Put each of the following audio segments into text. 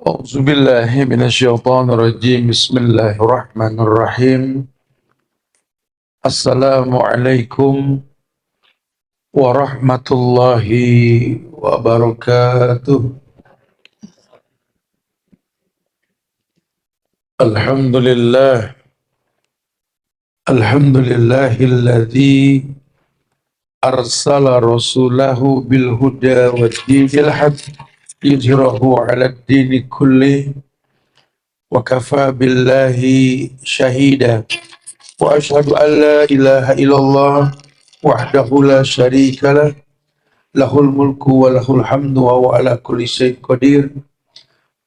أعوذ بالله من الشيطان الرجيم بسم الله الرحمن الرحيم السلام عليكم ورحمة الله وبركاته الحمد لله الذي أرسل رسوله بالهدى والدين الحق ليظهره على الدين كله وكفى بالله شهيدا وأشهد أن لا إله إلا الله وحده لا شريك له له الملك وله الحمد وهو على كل شيء قدير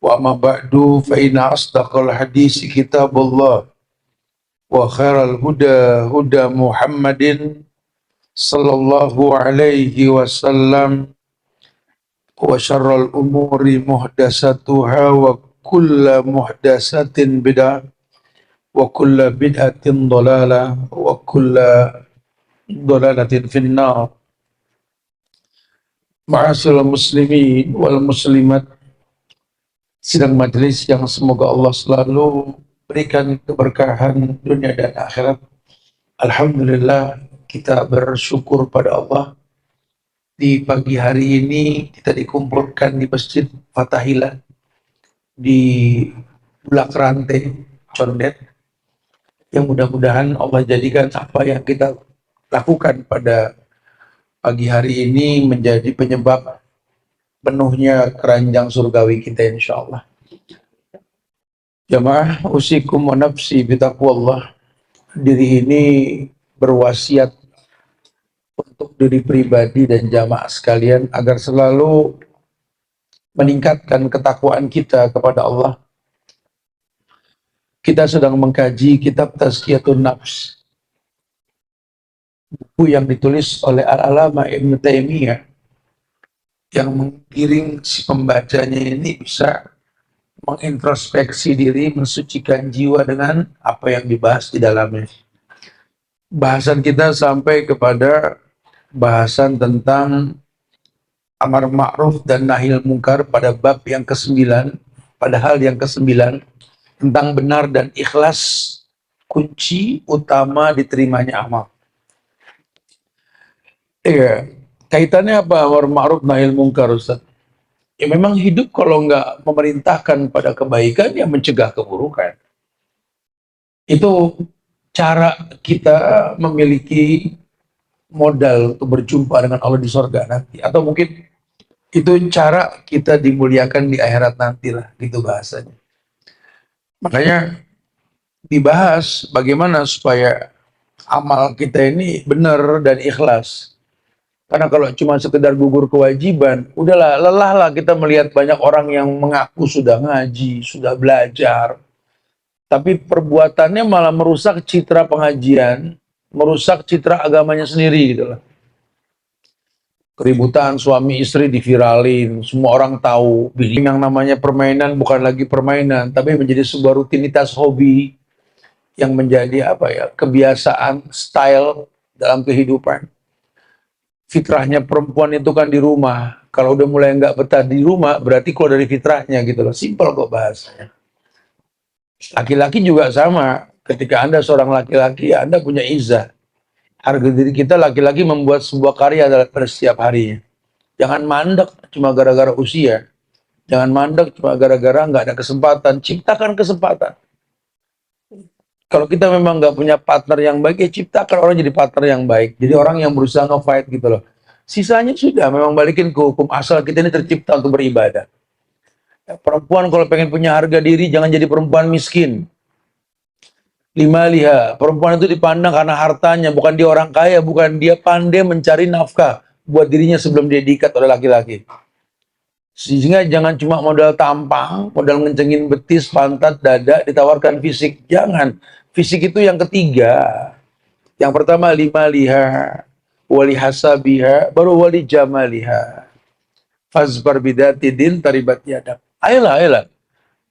وأما بعد فإن أصدق الحديث كتاب الله وخير الهدى هدى محمد صلى الله عليه وسلم وشر الأمور محدثاتها وكل محدثة بدعة وكل بدعة ضلالة وكل ضلالة في النار. Ma'asyiral muslimin wal muslimat, sidang majelis yang semoga Allah selalu berikan keberkahan dunia dan akhirat. Alhamdulillah, kita bersyukur pada Allah. Di pagi hari ini kita dikumpulkan di Masjid Fathahillah di Bulak Rante, Condet, yang mudah-mudahan Allah jadikan apa yang kita lakukan pada pagi hari ini menjadi penyebab penuhnya keranjang surgawi kita insyaallah. Jamaah usikum wa nafsi bitaqwallah. Diri ini berwasiat untuk diri pribadi dan jamaah sekalian agar selalu meningkatkan ketakwaan kita kepada Allah. Kita sedang mengkaji kitab Tazkiyatun Nafs, buku yang ditulis oleh Al-Alama Ibnu Taimiyah, yang menggiring si pembacanya ini bisa mengintrospeksi diri, mensucikan jiwa dengan apa yang dibahas di dalamnya. Bahasan kita sampai kepada bahasan tentang amar ma'ruf dan nahil mungkar pada bab yang ke-9, padahal yang ke-9 tentang benar dan ikhlas, kunci utama diterimanya amal. Kaitannya apa amar ma'ruf nahil mungkar, Ustaz? Ya memang hidup kalau nggak memerintahkan pada kebaikan, ya mencegah keburukan. Itu cara kita memiliki modal untuk berjumpa dengan Allah di surga nanti. Atau mungkin itu cara kita dimuliakan di akhirat nantilah, gitu bahasanya. Makanya dibahas bagaimana supaya amal kita ini benar dan ikhlas. Karena kalau cuma sekedar gugur kewajiban, udahlah, lelahlah kita melihat banyak orang yang mengaku sudah ngaji, sudah belajar, tapi perbuatannya malah merusak citra pengajian, merusak citra agamanya sendiri gitu loh. Keributan suami istri diviralin, semua orang tahu. Yang namanya permainan bukan lagi permainan, tapi menjadi sebuah rutinitas hobi yang menjadi kebiasaan, style dalam kehidupan. Fitrahnya perempuan itu kan di rumah. Kalau udah mulai nggak betah di rumah, berarti keluar dari fitrahnya gitu loh. Simpel kok bahasanya. Laki-laki juga sama. Ketika Anda seorang laki-laki, Anda punya izzah. Harga diri kita laki-laki membuat sebuah karya pada setiap harinya. Jangan mandek cuma gara-gara usia. Jangan mandek cuma gara-gara nggak ada kesempatan. Ciptakan kesempatan. Kalau kita memang nggak punya partner yang baik, ya ciptakan orang jadi partner yang baik. Jadi orang yang berusaha nge-fight gitu loh. Sisanya sudah memang balikin ke hukum asal, kita ini tercipta untuk beribadah. Ya, perempuan kalau pengen punya harga diri, jangan jadi perempuan miskin. 5 liha, perempuan itu dipandang karena hartanya, bukan dia orang kaya, bukan dia pandai mencari nafkah buat dirinya sebelum dia diikat oleh laki-laki. Sehingga jangan cuma modal tampang, modal ngencengin betis, pantat, dada, ditawarkan fisik. Jangan. Fisik itu yang ketiga. Yang pertama 5 liha, wali hasabiha, baru wali jamaliha. Fazbar bidati din taribat yadab. Ayolah.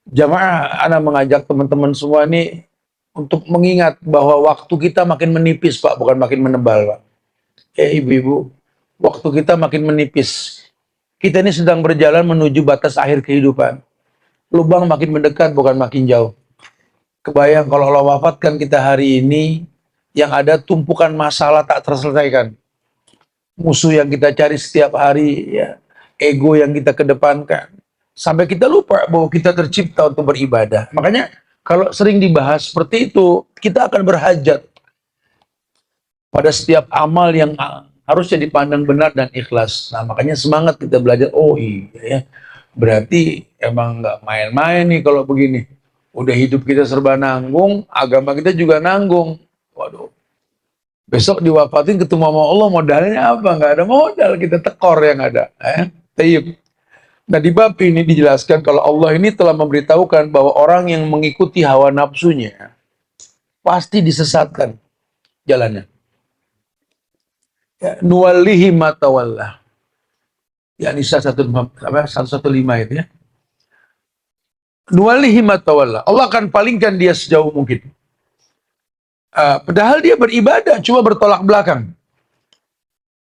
Jamaah, ana mengajak teman-teman semua ini untuk mengingat bahwa waktu kita makin menipis, Pak, bukan makin menebal, Pak. Ibu-ibu, waktu kita makin menipis. Kita ini sedang berjalan menuju batas akhir kehidupan. lubang makin mendekat bukan makin jauh. Kebayang kalau Allah wafatkan kita hari ini, yang ada tumpukan masalah tak terselesaikan. Musuh yang kita cari setiap hari, ya, ego yang kita kedepankan. Sampai kita lupa bahwa kita tercipta untuk beribadah. Makanya kalau sering dibahas seperti itu, kita akan berhajat pada setiap amal yang harusnya dipandang benar dan ikhlas. Nah, makanya semangat kita belajar. Oh iya ya, berarti emang nggak main-main nih kalau begini. Udah hidup kita serba nanggung, agama kita juga nanggung. Waduh, besok diwafatin ketemu sama Allah, modalnya apa? Nggak ada modal, kita tekor yang ada. Tayyib. Nah, di bab ini dijelaskan kalau Allah ini telah memberitahukan bahwa orang yang mengikuti hawa nafsunya pasti disesatkan jalannya. Ya, nuwallihi ma tawalla. Ya, Nisa 115 itu ya. Nuwallihi ma tawalla. Allah akan palingkan dia sejauh mungkin. Padahal dia beribadah, cuma bertolak belakang.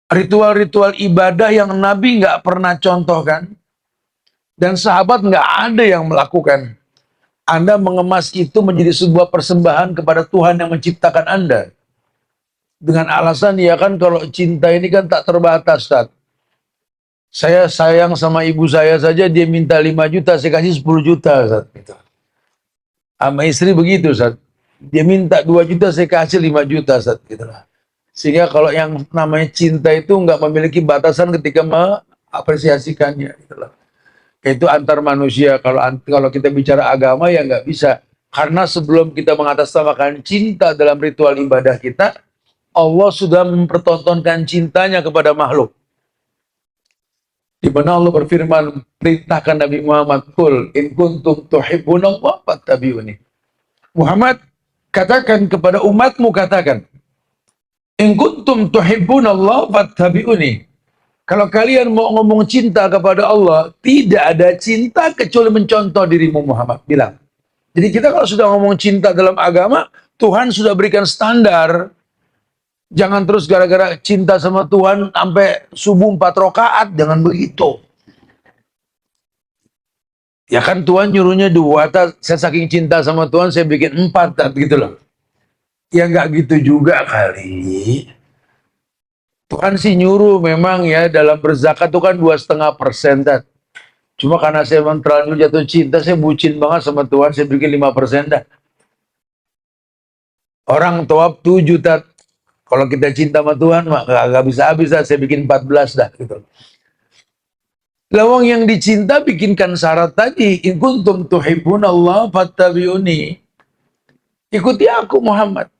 Ritual-ritual ibadah yang Nabi nggak pernah contohkan, dan sahabat nggak ada yang melakukan. Anda mengemas itu menjadi sebuah persembahan kepada Tuhan yang menciptakan Anda. Dengan alasan, ya kan kalau cinta ini kan tak terbatas, Ustaz. Saya sayang sama ibu saya saja, dia minta 5 juta, saya kasih 10 juta, Ustaz. Sama istri begitu, Ustaz. Dia minta 2 juta, saya kasih 5 juta, Ustaz. Sehingga kalau yang namanya cinta itu nggak memiliki batasan ketika mengapresiasikannya. Itu antar manusia. Kalau kita bicara agama ya nggak bisa. Karena sebelum kita mengatasnamakan cinta dalam ritual ibadah kita, Allah sudah mempertontonkan cintanya kepada makhluk. Di mana Allah berfirman, perintahkan Nabi Muhammad, "Qul in kuntum tuhibbunallah fattabi'uni." Muhammad, katakan kepada umatmu, katakan, "In kuntum tuhibbunallah fattabi'uni." Kalau kalian mau ngomong cinta kepada Allah, tidak ada cinta kecuali mencontoh dirimu Muhammad. Bilang. Jadi kita kalau sudah ngomong cinta dalam agama, Tuhan sudah berikan standar. Jangan terus gara-gara cinta sama Tuhan sampai subuh 4 rakaat, jangan begitu. Ya kan Tuhan nyuruhnya 2, saya saking cinta sama Tuhan saya bikin 4, gitu loh. Ya nggak gitu juga kali. Tuhan sih nyuruh memang ya, dalam berzakat itu kan 2,5%. Cuma karena saya memang terlalu jatuh cinta, saya bucin banget sama Tuhan, saya bikin 5%. Orang tawaf 7. Kalau kita cinta sama Tuhan, mah gak bisa habis, saya bikin 14 gitu. Lawang yang dicinta bikinkan syarat tadi, in kuntum tuhibbunallah fattabi'uni. Ikuti aku Muhammad.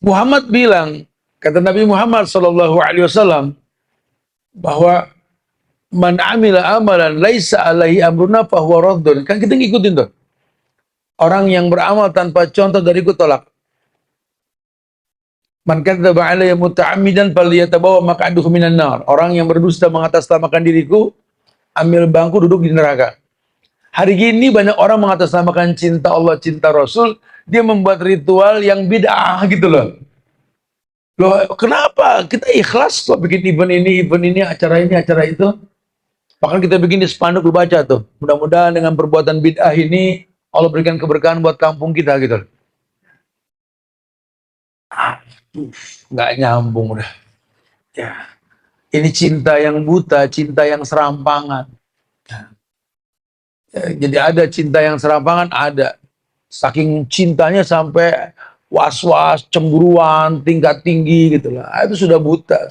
Muhammad bilang, kata Nabi Muhammad SAW, bahwa man amila amalan laisa alaihi amruna fahuwa raddun. Kan kita ngikutin tuh. Orang yang beramal tanpa contoh dariku tolak. Man kadzdzaba alayya muta'ammidan falyatabawa maq'adahu minan nar. Orang yang berdusta mengatasnamakan diriku, ambil bangku duduk di neraka. Hari ini banyak orang mengatasnamakan cinta Allah, cinta Rasul, dia membuat ritual yang bid'ah gitu loh. Loh, kenapa? Kita ikhlas kok bikin event ini, acara itu. Bahkan kita bikin di spanduk, lu baca tuh. Mudah-mudahan dengan perbuatan bid'ah ini Allah berikan keberkahan buat kampung kita gitu. Nggak nyambung udah. Ya. Ini cinta yang buta, cinta yang serampangan. Ya, jadi ada cinta yang serampangan, ada. Saking cintanya sampai was-was, cemburuan, tingkat tinggi gitu lah. Itu sudah buta.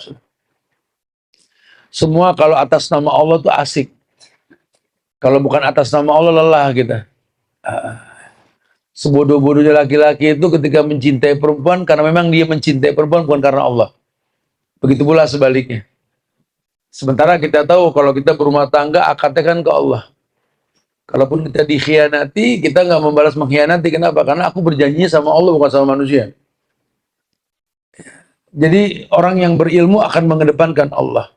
Semua kalau atas nama Allah tuh asik. Kalau bukan atas nama Allah lelah kita. Sebodoh-bodohnya laki-laki itu ketika mencintai perempuan karena memang dia mencintai perempuan, bukan karena Allah. Begitu pula sebaliknya. Sementara kita tahu kalau kita berumah tangga akadnya kan ke Allah. Kalaupun kita dikhianati, kita nggak membalas mengkhianati. Kenapa? Karena aku berjanji sama Allah, bukan sama manusia. Jadi orang yang berilmu akan mengedepankan Allah.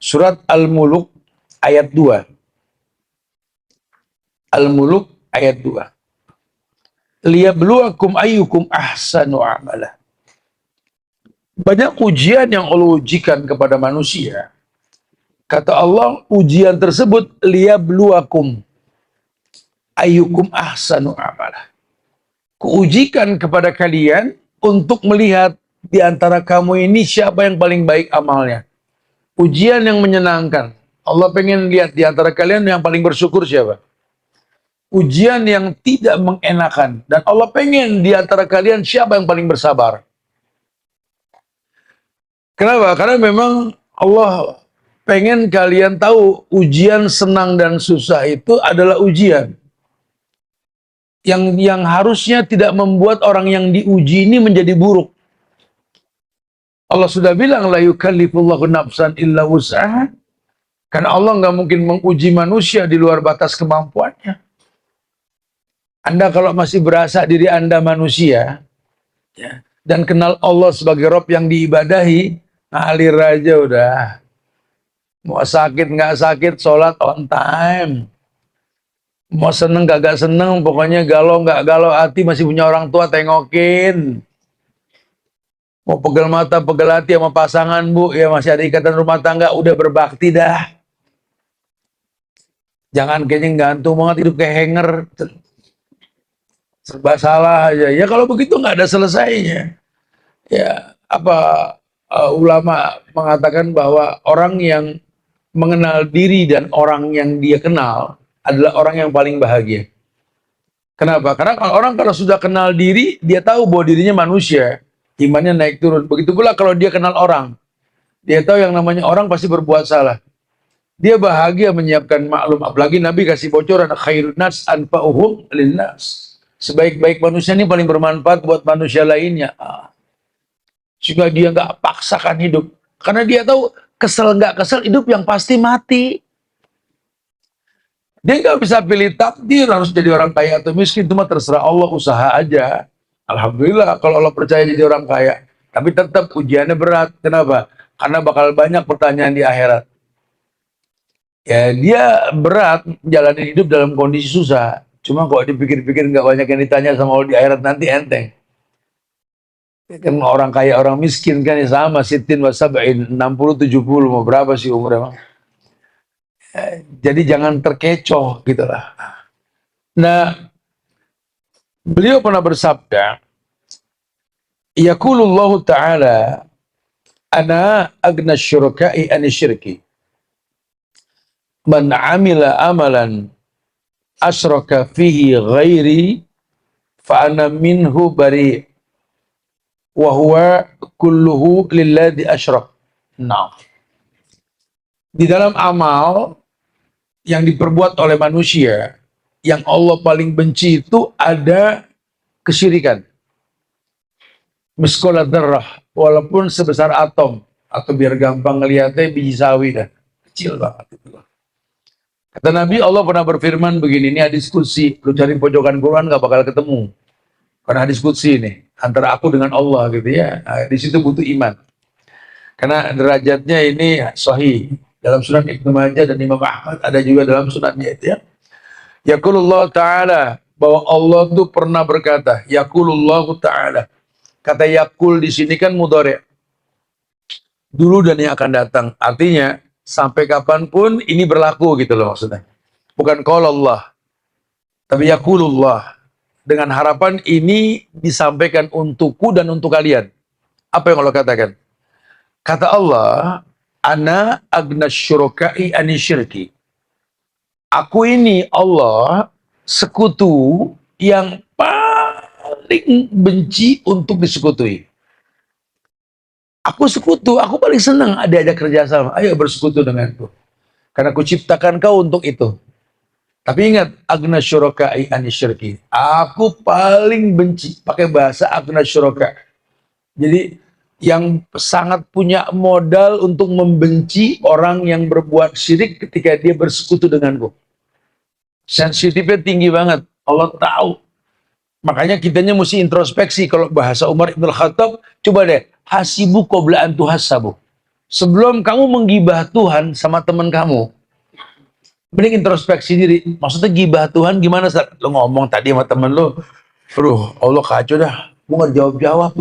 Surat Al-Muluk ayat 2. Al-Muluk ayat 2. Liyabluwakum ayyukum ahsanu amala. Banyak ujian yang Allah ujikan kepada manusia. Kata Allah, ujian tersebut liyabluwakum. ayyukum ahsanu amala. Kuujikan kepada kalian untuk melihat di antara kamu ini siapa yang paling baik amalnya. Ujian yang menyenangkan. Allah pengen lihat di antara kalian yang paling bersyukur siapa. Ujian yang tidak mengenakan. Dan Allah pengen di antara kalian siapa yang paling bersabar. Kenapa? Karena memang Allah pengen kalian tahu ujian senang dan susah itu adalah ujian. Yang harusnya tidak membuat orang yang diuji ini menjadi buruk. Allah sudah bilang la yukallifullahu nafsan illa wus'aha. Karena Allah nggak mungkin menguji manusia di luar batas kemampuannya. Anda kalau masih berasa diri Anda manusia, ya, dan kenal Allah sebagai Rob yang diibadahi, ngalir aja udah. Mau sakit nggak sakit, sholat on time. Mau seneng gak seneng, pokoknya galau nggak galau hati, masih punya orang tua tengokin. Mau pegel mata, pegel hati sama pasangan, Bu, ya masih ada ikatan rumah tangga, udah berbakti dah. Jangan kayaknya gantung banget, hidup kayak hanger. Serba salah aja. Ya kalau begitu nggak ada selesainya. Ya, ulama mengatakan bahwa orang yang mengenal diri dan orang yang dia kenal adalah orang yang paling bahagia. Kenapa? Karena kalau sudah kenal diri, dia tahu bahwa dirinya manusia, imannya naik turun. Begitu pula kalau dia kenal orang, dia tahu yang namanya orang pasti berbuat salah. Dia bahagia menyiapkan maklum. Apalagi Nabi kasih bocoran, khairun nas anfa'uhum linnas. Sebaik-baik manusia ini paling bermanfaat buat manusia lainnya. Sehingga dia nggak paksakan hidup. Karena dia tahu kesel nggak kesel, hidup yang pasti mati. Dia nggak bisa pilih takdir harus jadi orang kaya atau miskin, itu mah terserah Allah, usaha aja. Alhamdulillah kalau Allah percaya jadi orang kaya. Tapi tetap ujiannya berat. Kenapa? Karena bakal banyak pertanyaan di akhirat. Ya dia berat menjalani hidup dalam kondisi susah. Cuma kok dipikir-pikir nggak banyak yang ditanya sama Allah di akhirat, nanti enteng. Kan orang kaya orang miskin kan ya sama, sitin wasab'in, 60-70, mau berapa sih umur emang? Jadi jangan terkecoh gitu lah. Nah, beliau pernah bersabda, yaqulullahu ta'ala, ana agna syuraka'i anisyirki. Man amila amalan asyraka fihi ghairi fa ana minhu bari wa huwa kulluhu lilladzi asyrak. Nah, di dalam amal yang diperbuat oleh manusia, yang Allah paling benci itu ada kesyirikan. Miskola dzarrah, walaupun sebesar atom, atau biar gampang ngeliatnya biji sawi dah, kecil banget itu. Kata Nabi, Allah pernah berfirman begini, ini hadis qudsi, lu cari pojokan Quran gak bakal ketemu. Karena hadis qudsi ini, antara aku dengan Allah gitu ya, nah, di situ butuh iman. Karena derajatnya ini sahih. Dalam Sunan Ibnu Majah dan Imam Ahmad, ada juga dalam sunannya itu ya. Yaqulullah ta'ala, bahwa Allah itu pernah berkata, Yaqulullah ta'ala. Kata yakul di sini kan mudhari'. Dulu dan yang akan datang. Artinya, sampai kapanpun ini berlaku gitu loh maksudnya. Bukan qala Allah, tapi yaqulullah. Dengan harapan ini disampaikan untukku dan untuk kalian. Apa yang Allah katakan? Kata Allah, ana agna syuraka'i anisyirki. Aku ini Allah sekutu yang paling benci untuk disekutui. Aku sekutu, aku paling senang ada kerjasama. Ayo bersekutu denganku. Karena aku ciptakan kau untuk itu. Tapi ingat, agna syuraka'i anisyirki. Aku paling benci. Pakai bahasa agna syuraka. Jadi yang sangat punya modal untuk membenci orang yang berbuat syirik ketika dia bersekutu denganku. Sensitifnya tinggi banget. Allah tahu. Makanya kitanya mesti introspeksi. Kalau bahasa Umar Ibn Khattab, coba deh, hasibu qabla an tuhasabu. Sebelum kamu menggibah Tuhan sama teman kamu, mending introspeksi diri. Maksudnya gibah Tuhan gimana? Lo ngomong tadi sama temen lo, aduh Allah kacau dah, gue gak jawab-jawab.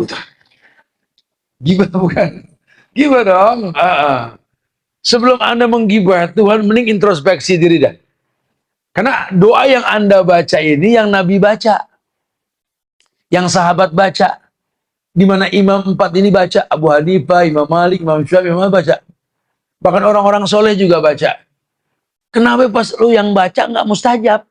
Gibah bukan? Gibah dong. Sebelum Anda menggibah Tuhan, mending introspeksi diri dah. Karena doa yang Anda baca ini yang Nabi baca, yang sahabat baca, di mana imam empat ini baca, Abu Hanifah, Imam Malik, Imam Syafi'i, Imam baca. Bahkan orang-orang soleh juga baca. Kenapa pas lu yang baca nggak mustajab?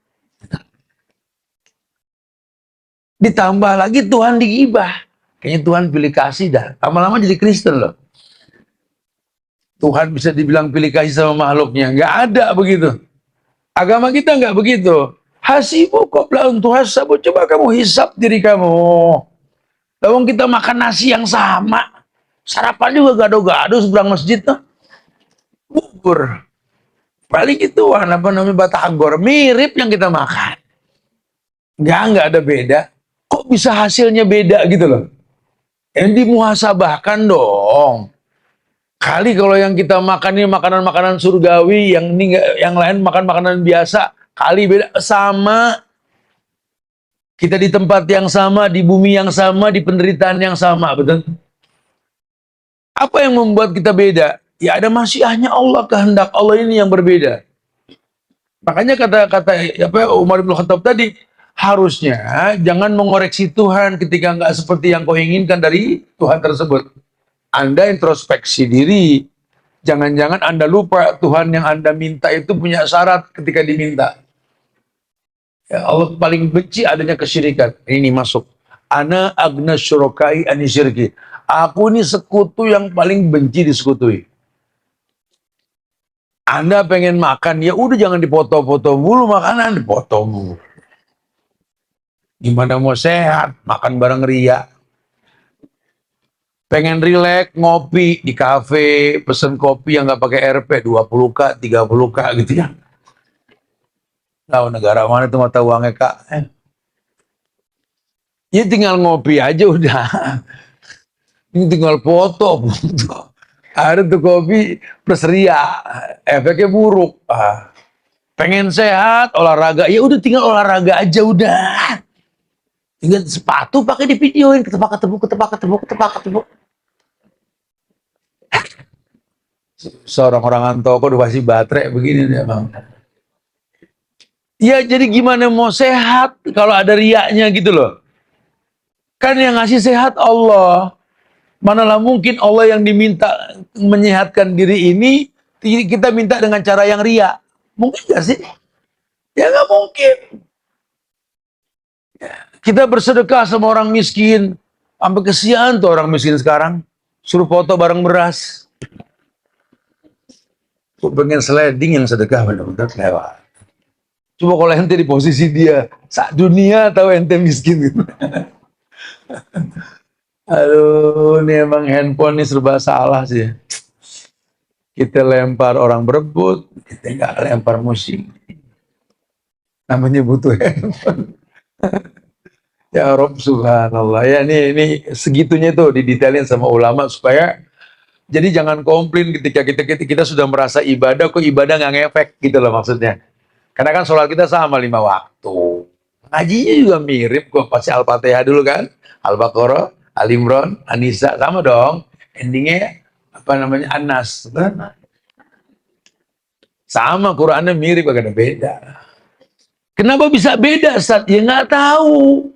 Ditambah lagi Tuhan digibah. Kayaknya Tuhan pilih kasih dah. Lama-lama jadi Kristen loh. Tuhan bisa dibilang pilih kasih sama makhluknya. Nggak ada begitu. Agama kita nggak begitu. Hasibu qabla an tuhasabu. Coba kamu hisap diri kamu. Lawang kita makan nasi yang sama. Sarapan juga gado-gado seberang masjid tuh. Bubur. Paling itu apa namanya batagor. Mirip yang kita makan. Nggak ada beda. Kok bisa hasilnya beda gitu loh. Yang dimuhasabahkan dong. Kali kalau yang kita makan ini makanan-makanan surgawi, yang ini yang lain makan makanan biasa, kali beda sama. Kita di tempat yang sama, di bumi yang sama, di penderitaan yang sama, betul? Apa yang membuat kita beda? Ya ada masyiahnya Allah, kehendak Allah ini yang berbeda. Makanya kata Umar bin Khattab tadi, harusnya jangan mengoreksi Tuhan ketika nggak seperti yang kau inginkan dari Tuhan tersebut. Anda introspeksi diri. Jangan-jangan Anda lupa Tuhan yang Anda minta itu punya syarat ketika diminta. Ya, Allah paling benci adanya kesyirikan. Ini masuk. Ana agna syurokai anisyirki. Aku ini sekutu yang paling benci disekutui. Anda pengen makan, ya udah jangan dipoto-foto mulu makanan, dipoto mulu. Gimana mau sehat, makan bareng ria. Pengen rileks, ngopi di kafe, pesen kopi yang nggak pakai RP, 20K, 30K gitu ya. Tahu negara mana itu mata uangnya Kak? Ya tinggal ngopi aja udah. Ini tinggal foto. Ada tuh kopi plus ria, efeknya buruk. Pengen sehat, olahraga, ya udah tinggal olahraga aja udah. Tinggal sepatu pakai di videoin, ketepak. Seorang orang toko udah pasti baterai begini nih Bang. Ya jadi gimana mau sehat kalau ada riaknya gitu loh. Kan yang ngasih sehat Allah. Manalah mungkin Allah yang diminta menyehatkan diri ini, kita minta dengan cara yang riak. Mungkin gak sih? Ya gak mungkin. Kita bersedekah sama orang miskin. Sampai kesian tuh orang miskin sekarang. Suruh foto bareng beras. Kok pengen sliding yang sedekah benar-benar lewat. Coba kalau ente di posisi dia, sak dunia tahu ente miskin gitu. Aduh, ini emang handphone ini serba salah sih. Kita lempar orang berebut, kita nggak lempar musik. Namanya butuh handphone. Ya Rob, subhanallah. Ya ini segitunya tuh didetailin sama ulama supaya jadi jangan komplain ketika kita sudah merasa ibadah, kok ibadah nggak ngefek gitu loh maksudnya. Karena kan sholat kita sama 5 waktu. Ngajinya juga mirip kok, pasti Al-Fatihah dulu kan. Al-Baqarah, Al-Imran, An-Nisa, sama dong. Endingnya apa namanya, An-Nas. Sama, Qurannya mirip, gak ada beda. Kenapa bisa beda, Ustaz? Ya nggak tahu.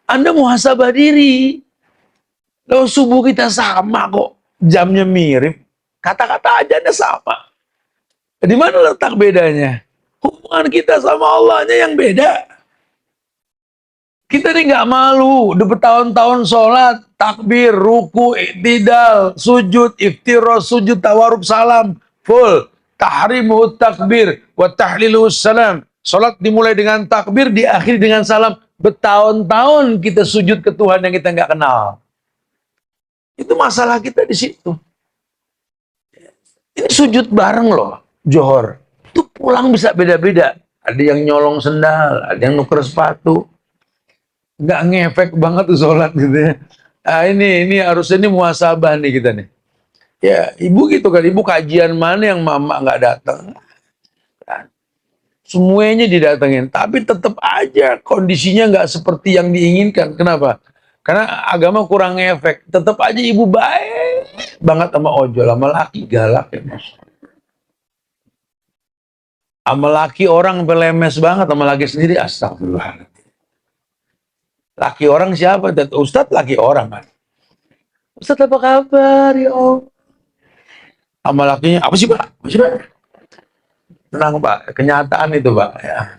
Anda muhasabah diri. Loh, subuh kita sama kok. Jamnya mirip. Kata-kata aja sama. Di mana letak bedanya? Hubungan kita sama Allahnya yang beda. Kita ini nggak malu, udah bertahun-tahun sholat, takbir, ruku, iktidal, sujud, iftiroh, sujud, tawarub, salam, full. Tahrimu takbir, wa tahlilu salam. Sholat dimulai dengan takbir, diakhiri dengan salam. Bertahun-tahun kita sujud ke Tuhan yang kita nggak kenal. Itu masalah kita di situ. Ini sujud bareng loh, johor. Itu pulang bisa beda-beda. Ada yang nyolong sendal, ada yang nuker sepatu. Nggak ngefek banget tuh sholat gitu ya. Ini harusnya ini muhasabah nih kita nih. Ya ibu gitu kan, ibu kajian mana yang mama nggak datang. Semuanya didatengin, tapi tetap aja kondisinya nggak seperti yang diinginkan. Kenapa? Karena agama kurang ngefek. Tetap aja ibu baik banget sama ojol, sama laki galak ya mas. Sama laki orang belemes banget, sama laki sendiri, astagfirullah. Laki orang siapa? Ustadz laki orang kan. Ustadz apa kabar ya om? Sama lakinya, apa sih pak? Apa sih pak? Tenang pak, kenyataan itu pak. Ya.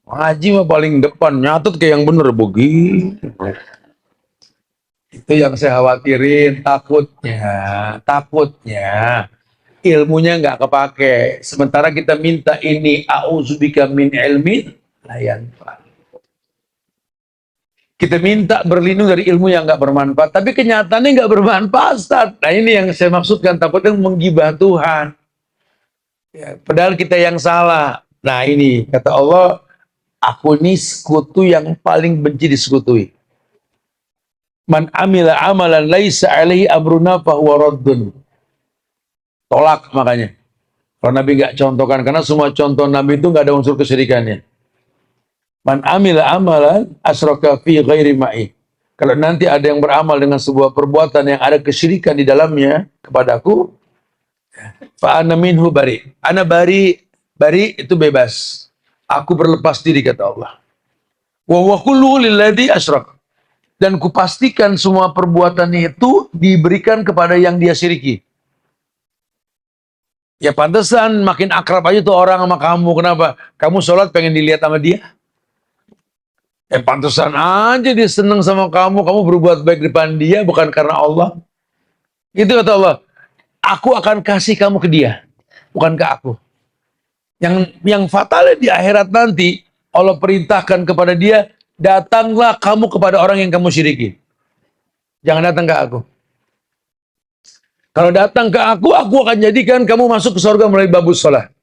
Ngaji mah paling depan, nyatet kayak yang bener begitu. Itu yang saya khawatirin, takutnya ilmunya nggak kepake. Sementara kita minta ini, a'udzubika min ilmin layan pak. Kita minta berlindung dari ilmu yang nggak bermanfaat, tapi kenyataannya nggak bermanfaat, Ustaz. Nah ini yang saya maksudkan, takutnya menggibah Tuhan. Ya, padahal kita yang salah. Nah ini, kata Allah, aku ini sekutu yang paling benci disekutui. Man amila amalan laisa alaihi amruna fahuwa raddun. Tolak makanya. Kalau Nabi nggak contohkan, karena semua contoh Nabi itu nggak ada unsur kesyirikannya. Man amila amalan asyraka fi ghairi ma'i. Kalau nanti ada yang beramal dengan sebuah perbuatan yang ada kesyirikan di dalamnya kepadaku, fa ana minhu bari. Ana bari itu bebas. Aku berlepas diri, kata Allah. Wa kullu lilladzi asyrak. Dan kupastikan semua perbuatan itu diberikan kepada yang dia syiriki. Ya pantesan makin akrab aja tuh orang sama kamu. Kenapa? Kamu sholat pengen dilihat sama dia. Pantesan aja dia seneng sama kamu berbuat baik di depan dia, bukan karena Allah. Gitu kata Allah. Aku akan kasih kamu ke dia, bukan ke aku. Yang fatalnya di akhirat nanti, Allah perintahkan kepada dia, datanglah kamu kepada orang yang kamu syiriki. Jangan datang ke aku. Kalau datang ke aku akan jadikan kamu masuk ke surga melalui babus sholat.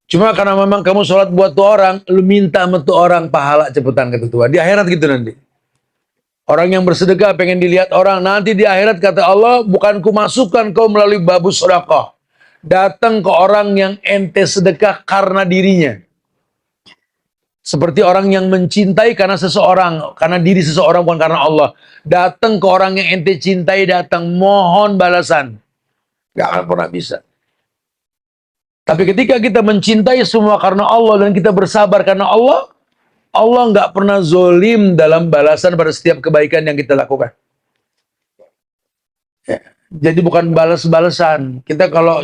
Cuma karena memang kamu sholat buat tuh orang, lu minta sama tuh orang pahala cepetan kata Tuhan. Di akhirat gitu nanti. Orang yang bersedekah pengen dilihat orang, nanti di akhirat kata Allah, bukan ku masukkan kau melalui babus sedekah. Datang ke orang yang ente sedekah karena dirinya. Seperti orang yang mencintai karena seseorang, karena diri seseorang bukan karena Allah. Datang ke orang yang ente cintai, datang mohon balasan. Gak akan pernah bisa. Tapi ketika kita mencintai semua karena Allah dan kita bersabar karena Allah, Allah nggak pernah zolim dalam balasan pada setiap kebaikan yang kita lakukan. Ya, jadi bukan balas-balasan. Kita kalau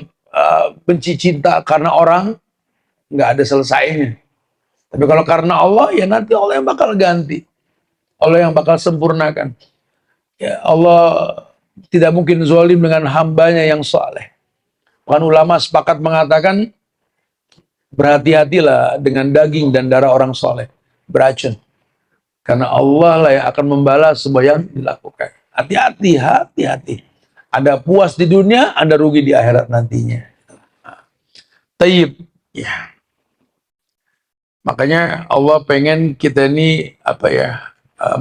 benci cinta karena orang, nggak ada selesainya. Tapi kalau karena Allah, ya nanti Allah yang bakal ganti. Allah yang bakal sempurnakan. Ya, Allah tidak mungkin zolim dengan hambanya yang saleh. Bahkan ulama sepakat mengatakan, berhati-hatilah dengan daging dan darah orang soleh, beracun. Karena Allah lah yang akan membalas semua yang dilakukan. Hati-hati. Anda puas di dunia, Anda rugi di akhirat nantinya. Tayyib. Ya. Makanya Allah pengen kita ini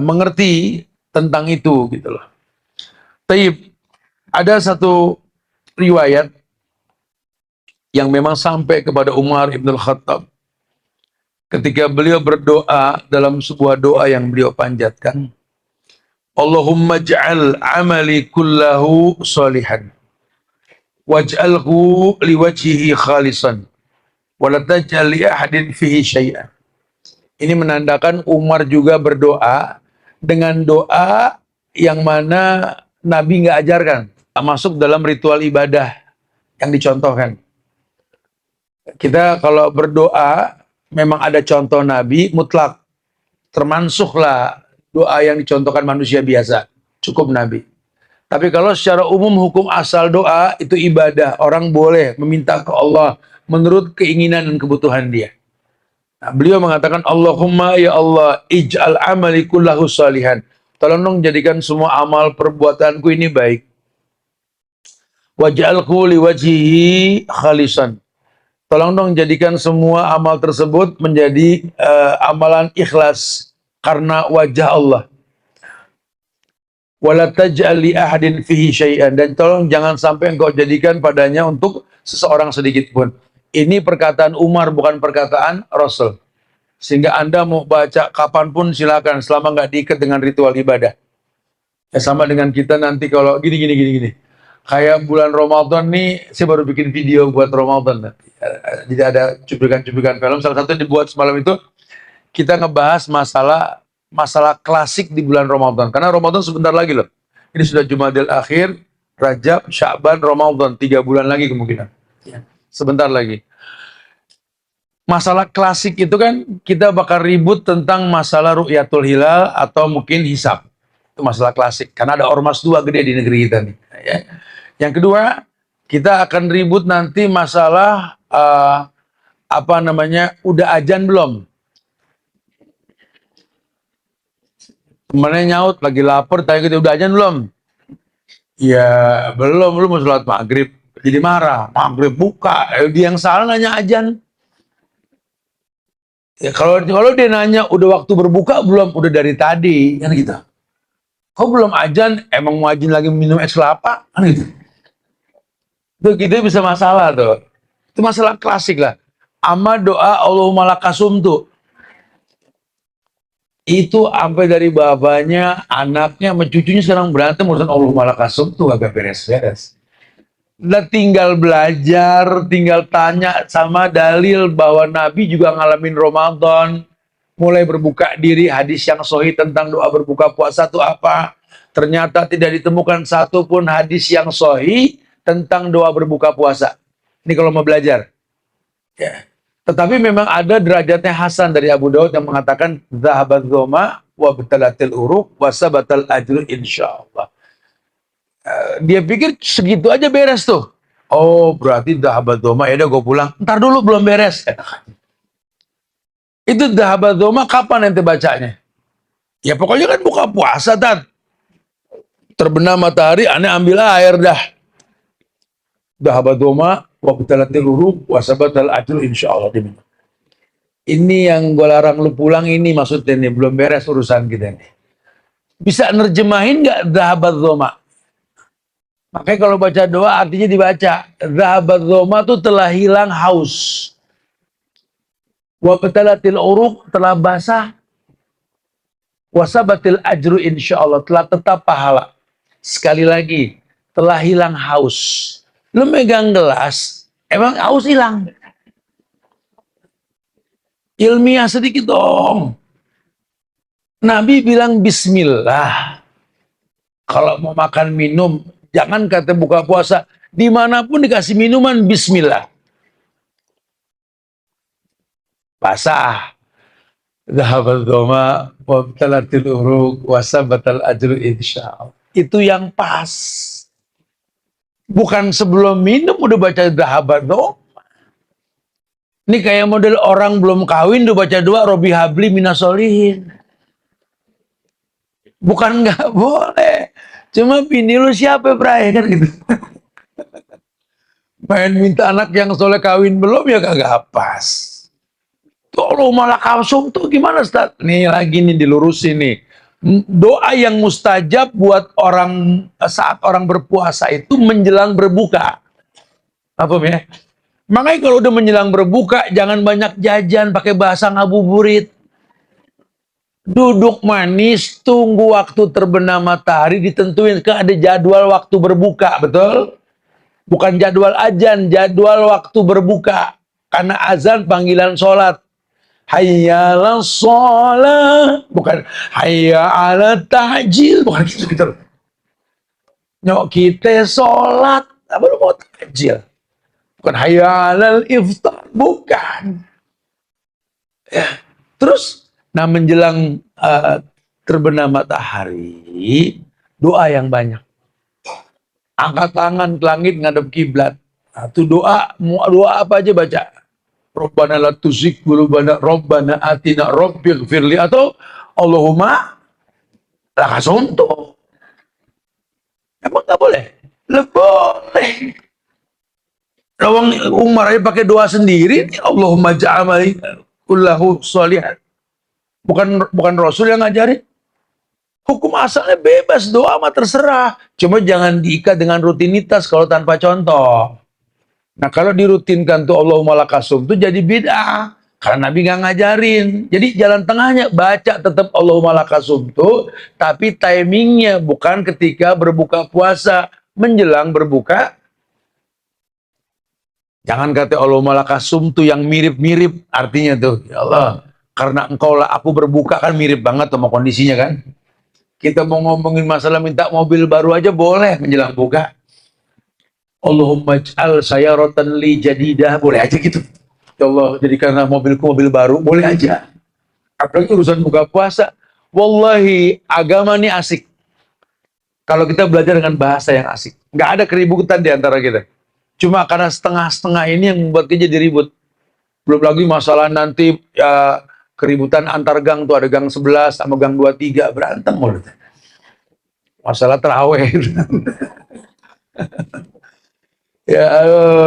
mengerti tentang itu gitu loh. Tayyib. Ada satu riwayat yang memang sampai kepada Umar Ibn Khattab. Ketika beliau berdoa dalam sebuah doa yang beliau panjatkan. Allahumma ja'al amali kullahu salihan. Waj'alhu liwajhihi khalisan. Walataj'al li ahadin fihi syai'an. Ini menandakan Umar juga berdoa dengan doa yang mana Nabi nggak ajarkan. Masuk dalam ritual ibadah yang dicontohkan. Kita kalau berdoa memang ada contoh Nabi mutlak, termasuklah doa yang dicontohkan manusia biasa, cukup Nabi. Tapi kalau secara umum hukum asal doa itu ibadah, orang boleh meminta ke Allah menurut keinginan dan kebutuhan dia. Nah, beliau mengatakan Allahumma ya Allah ij'al amali kullahu salihan. Tolong dong jadikan semua amal perbuatanku ini baik. Waj'alhu liwajhihi khalisan. Tolong dong jadikan semua amal tersebut menjadi amalan ikhlas karena wajah Allah. Wala taj'al li ahadin fihi syai'an, dan tolong jangan sampai engkau jadikan padanya untuk seseorang sedikit pun. Ini perkataan Umar, bukan perkataan Rasul. Sehingga Anda mau baca kapanpun silakan, selama nggak diikat dengan ritual ibadah. Ya sama dengan kita nanti kalau gini. Kayak bulan Ramadan nih, saya baru bikin video buat Ramadan. Jadi ada cuplikan-cuplikan film. Salah satu yang dibuat semalam itu kita ngebahas masalah klasik di bulan Ramadan. Karena Ramadan sebentar lagi loh. Ini sudah Jumadil Akhir, Rajab, Sya'ban, Ramadan. 3 bulan lagi kemungkinan. Sebentar lagi. Masalah klasik itu kan kita bakal ribut tentang masalah Ru'yatul Hilal atau mungkin hisab. Itu masalah klasik. Karena ada ormas 2 gede di negeri kita nih. Ya. Yang kedua, kita akan ribut nanti masalah udah azan belum? Temennya nyaut, lagi lapar, tanya gitu, udah azan belum? Ya belum, lu mau sholat maghrib. Jadi marah, maghrib buka. Dia yang salah nanya azan. Ya kalau dia nanya udah waktu berbuka belum? Udah dari tadi, kan gitu. Kok belum azan? Emang mau azan lagi minum es kelapa? Kan gitu. Itu kita bisa masalah tuh. Itu masalah klasik lah. Ama doa Allahumma lakasum tuh. Itu sampai dari bapaknya, anaknya, sama cucunya sekarang berantem urusan Allahumma lakasum tuh agak beres-beres. Udah tinggal belajar, tinggal tanya sama dalil bahwa Nabi juga ngalamin Ramadan. Mulai berbuka diri, hadis yang sahih tentang doa berbuka puasa itu apa. Ternyata tidak ditemukan satupun hadis yang sahih tentang doa berbuka puasa. Ini kalau mau belajar. Ya. Tetapi memang ada derajatnya Hasan dari Abu Daud yang mengatakan zahabat dhoma wa batalatil uruq wa sabatal ajru insyaallah. Dia pikir segitu aja beres tuh. Oh, berarti zahabat dhoma, ya udah gue pulang. Ntar dulu belum beres. Itu zahabat dhoma kapan nanti bacanya? Ya pokoknya kan buka puasa, Tat. Terbenam matahari, aneh ambil air dah. Zahabat dhoma wa batalatil uruq wa sabatal ajru insyaallah. Ini yang gue larang lu pulang ini maksudnya nih, belum beres urusan kita nih. Bisa nerjemahin nggak zahabat dhoma? Makanya kalau baca doa artinya dibaca. Zahabat dhoma itu telah hilang haus. Wa batalatil uruq telah basah. Wa sabatil ajru insyaallah telah tetap pahala. Sekali lagi, telah hilang haus. Lu megang gelas, emang haus hilang? Ilmiah sedikit dong. Nabi bilang bismillah. Kalau mau makan minum, jangan kata buka puasa. Dimanapun dikasih minuman, bismillah. Basah. Zahabat dhoma wa batalatil uruq wa sabatal ajru insyaallah. Itu yang pas. Bukan sebelum minum udah baca zahabat dhoma. Ini kayak model orang belum kawin udah baca doa Robi habli minasolihin. Bukan nggak boleh. Cuma bini lu siapa Bray kan gitu. Main minta anak yang soleh kawin belum ya kagak pas. Tuh malah kalsum tuh gimana Ustaz? Nih lagi nih dilurusin nih. Doa yang mustajab buat orang saat orang berpuasa itu menjelang berbuka. Apa ya? Makanya kalau udah menjelang berbuka jangan banyak jajan pakai bahasa ngabuburit. Duduk manis, tunggu waktu terbenam matahari, ditentuin kan ada jadwal waktu berbuka, betul? Bukan jadwal azan, jadwal waktu berbuka. Karena azan panggilan sholat. Hayya 'alas sholat, bukan hayya 'alat ta'jil, bukan gitu. Nyok kita sholat, apa lu mau ta'jil? Bukan hayya 'alal iftar, bukan. Ya. Terus, nah menjelang terbenam matahari, doa yang banyak. Angkat tangan ke langit ngadep kiblat. Nah, itu doa apa aja baca. Rabbana la tuzigh qulubana Rabbana atina rabbighfirli atau Allahumma lakasuntu. Emang nggak boleh? Boleh. Rawang Umar aja pakai doa sendiri. Allahumma ja'amali kullahu sholihan. Bukan Rasul yang ngajarin. Hukum asalnya bebas, doa mah terserah. Cuma jangan diikat dengan rutinitas kalau tanpa contoh. Nah kalau dirutinkan tuh Allahumma lakasum tuh jadi bid'ah. Karena Nabi nggak ngajarin. Jadi jalan tengahnya baca tetap Allahumma lakasum tuh. Tapi timingnya bukan ketika berbuka puasa. menjelang berbuka. Jangan kata Allah malaka sumtu yang mirip-mirip, artinya tuh, ya Allah, karena engkau lah aku berbuka, kan mirip banget sama kondisinya kan. Kita mau ngomongin masalah minta mobil baru aja boleh menjelang buka. Allahumma ij'al sayaratan li jadidah, boleh aja gitu. Ya Allah, jadikanlah mobilku mobil baru, boleh aja. Apalagi urusan buka puasa. Wallahi, agama ini asik. Kalau kita belajar dengan bahasa yang asik. Nggak ada keributan di antara kita. Cuma karena setengah-setengah ini yang membuat kita jadi ribut. Belum lagi masalah nanti ya, keributan antar gang tuh, ada gang 11 sama gang 23 berantem mulut. Masalah terawih. Ya,